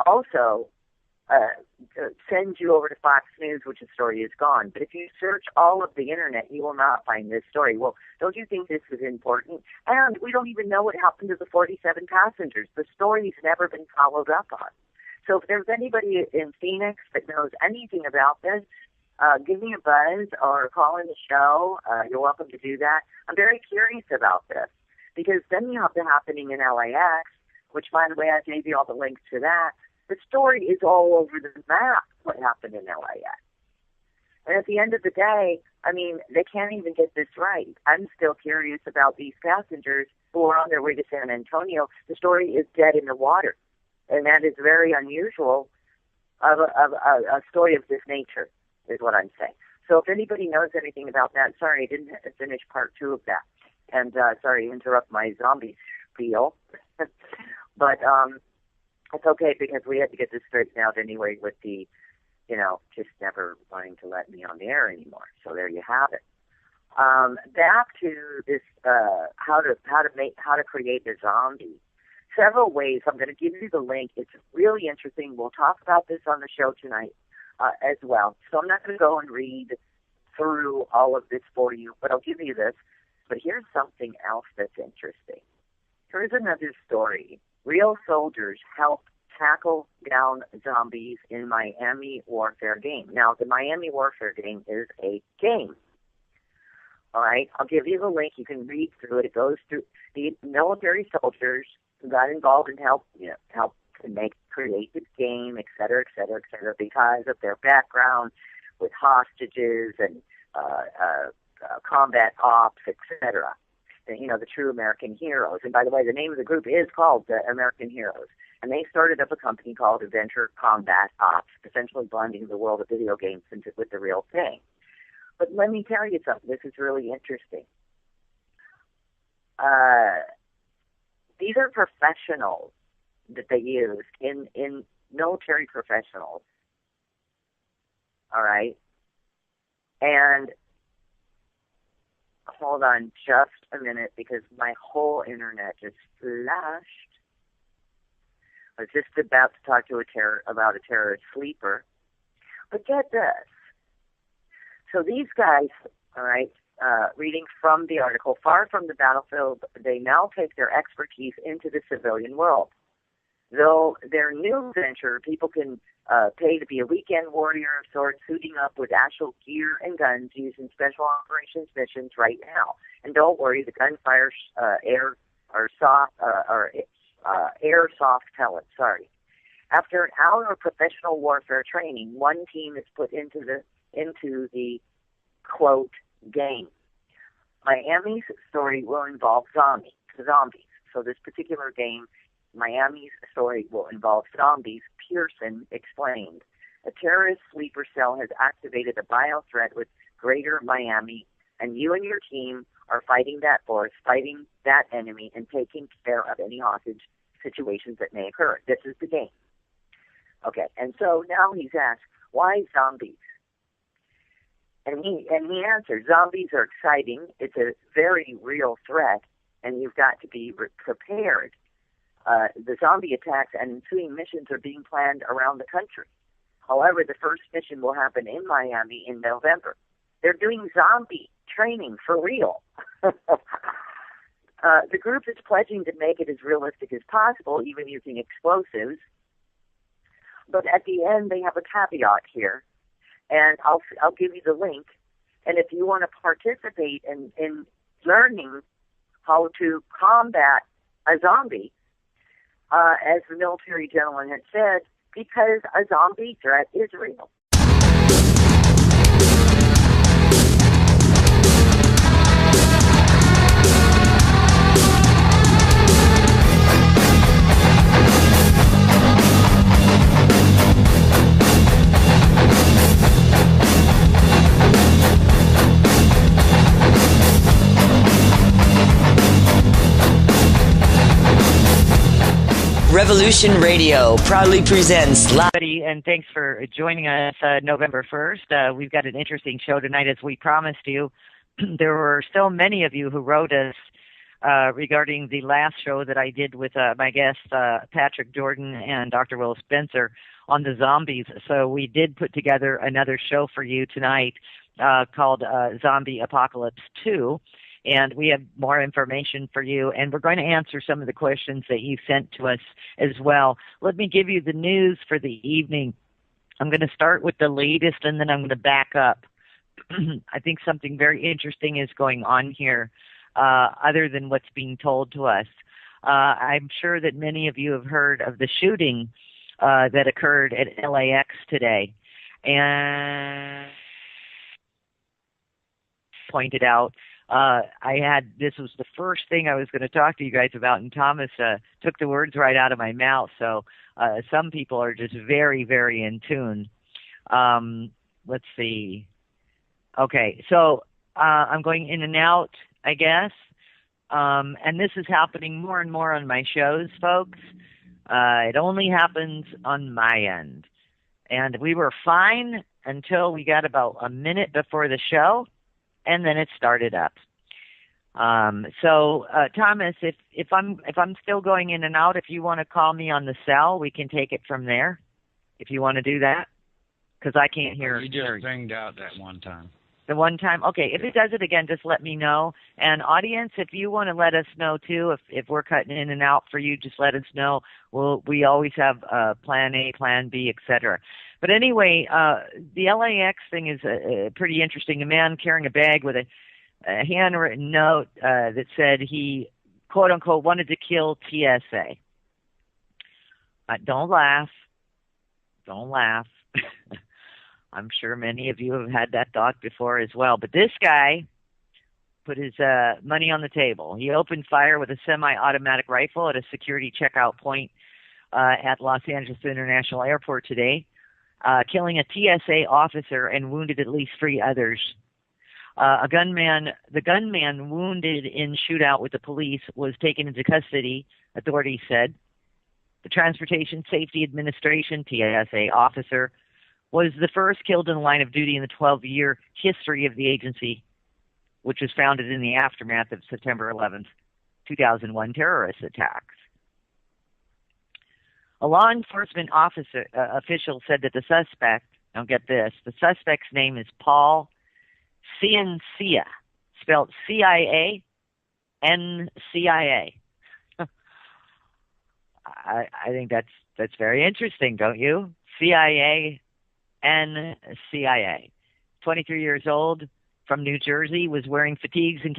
also sends you over to Fox News, which the story is gone. But if you search all of the internet, you will not find this story. Well, don't you think this is important? And we don't even know what happened to the 47 passengers. The story's never been followed up on. So if there's anybody in Phoenix that knows anything about this, give me a buzz or call in the show. You're welcome to do that. I'm very curious about this because then you have the happening in LAX, which, by the way, I gave you all the links to that. The story is all over the map, what happened in LAX. And at the end of the day, I mean, they can't even get this right. I'm still curious about these passengers who are on their way to San Antonio. The story is dead in the water. And that is very unusual of a story of this nature, is what I'm saying. So if anybody knows anything about that, sorry, I didn't finish part 2 of that. And sorry to interrupt my zombie spiel. But it's okay because we had to get this straightened out anyway with the, just never wanting to let me on the air anymore. So there you have it. Back to this, how to create a zombie. Several ways. I'm going to give you the link. It's really interesting. We'll talk about this on the show tonight as well. So I'm not going to go and read through all of this for you, but I'll give you this. But here's something else that's interesting. Here's another story. Real soldiers help tackle down zombies in Miami Warfare game. Now, the Miami Warfare game is a game. All right? I'll give you the link. You can read through it. It goes through the military soldiers who got involved and help to create this game, et cetera, because of their background with hostages and combat ops, et cetera. The true American heroes. And by the way, the name of the group is called the American Heroes. And they started up a company called Adventure Combat Ops, essentially blending the world of video games with the real thing. But let me tell you something. This is really interesting. These are professionals that they use in military professionals. All right? And hold on just a minute because my whole internet just flashed. I was just about to talk to about a terrorist sleeper. But get this. So these guys, all right, reading from the article, far from the battlefield, they now take their expertise into the civilian world. Though their new venture, people can pay to be a weekend warrior of sorts, suiting up with actual gear and guns used in special operations missions right now. And don't worry, the gunfire airsoft pellets. Sorry. After an hour of professional warfare training, one team is put into the quote game. Miami's story will involve zombies. So this particular game, Miami's story will involve zombies, Pearson explained. A terrorist sleeper cell has activated a bio threat with Greater Miami, and you and your team are fighting that force, fighting that enemy, and taking care of any hostage situations that may occur. This is the game. Okay, and so now he's asked, why zombies? And he answered, zombies are exciting. It's a very real threat, and you've got to be prepared. The zombie attacks and ensuing missions are being planned around the country. However, the first mission will happen in Miami in November. They're doing zombie training for real. The group is pledging to make it as realistic as possible, even using explosives. But at the end, they have a caveat here, and I'll give you the link. And if you want to participate in learning how to combat a zombie, as the military gentleman had said, because a zombie threat is real. Revolution Radio proudly presents live. And thanks for joining us November 1st. We've got an interesting show tonight, as we promised you. There were still many of you who wrote us regarding the last show that I did with my guests, Patrick Jordan and Dr. Will Spencer, on the zombies. So we did put together another show for you tonight called Zombie Apocalypse 2. And we have more information for you, and we're going to answer some of the questions that you sent to us as well. Let me give you the news for the evening. I'm going to start with the latest, and then I'm going to back up. I think something very interesting is going on here, other than what's being told to us. I'm sure that many of you have heard of the shooting that occurred at LAX today. And pointed out, this was the first thing I was going to talk to you guys about, and Thomas took the words right out of my mouth. So some people are just very, very in tune. Let's see. Okay, so I'm going in and out, I guess. And this is happening more and more on my shows, folks. It only happens on my end. And we were fine until we got about a minute before the show, and then it started up. So Thomas, if I'm still going in and out, if you want to call me on the cell, we can take it from there. If you want to do that, because I can't hear. You just banged out that one time. The one time? Okay, if it does it again, just let me know. And audience, if you want to let us know too, if we're cutting in and out for you, just let us know. We always have plan A, plan B, etc. But anyway, the LAX thing is pretty interesting. A man carrying a bag with a handwritten note that said he, quote unquote, wanted to kill TSA. Don't laugh. Don't laugh. I'm sure many of you have had that thought before as well. But this guy put his money on the table. He opened fire with a semi-automatic rifle at a security checkout point at Los Angeles International Airport today, killing a TSA officer and wounded at least 3 others. The gunman wounded in shootout with the police was taken into custody, authorities said. The Transportation Safety Administration, TSA officer, was the first killed in the line of duty in the 12-year history of the agency, which was founded in the aftermath of September 11th, 2001 terrorist attacks. A law enforcement official said that the suspect, now get this, the suspect's name is Paul Ciancia, spelled CIA-NCIA. I think that's very interesting, don't you? CIA-NCIA. 23 years old, from New Jersey, was wearing fatigues and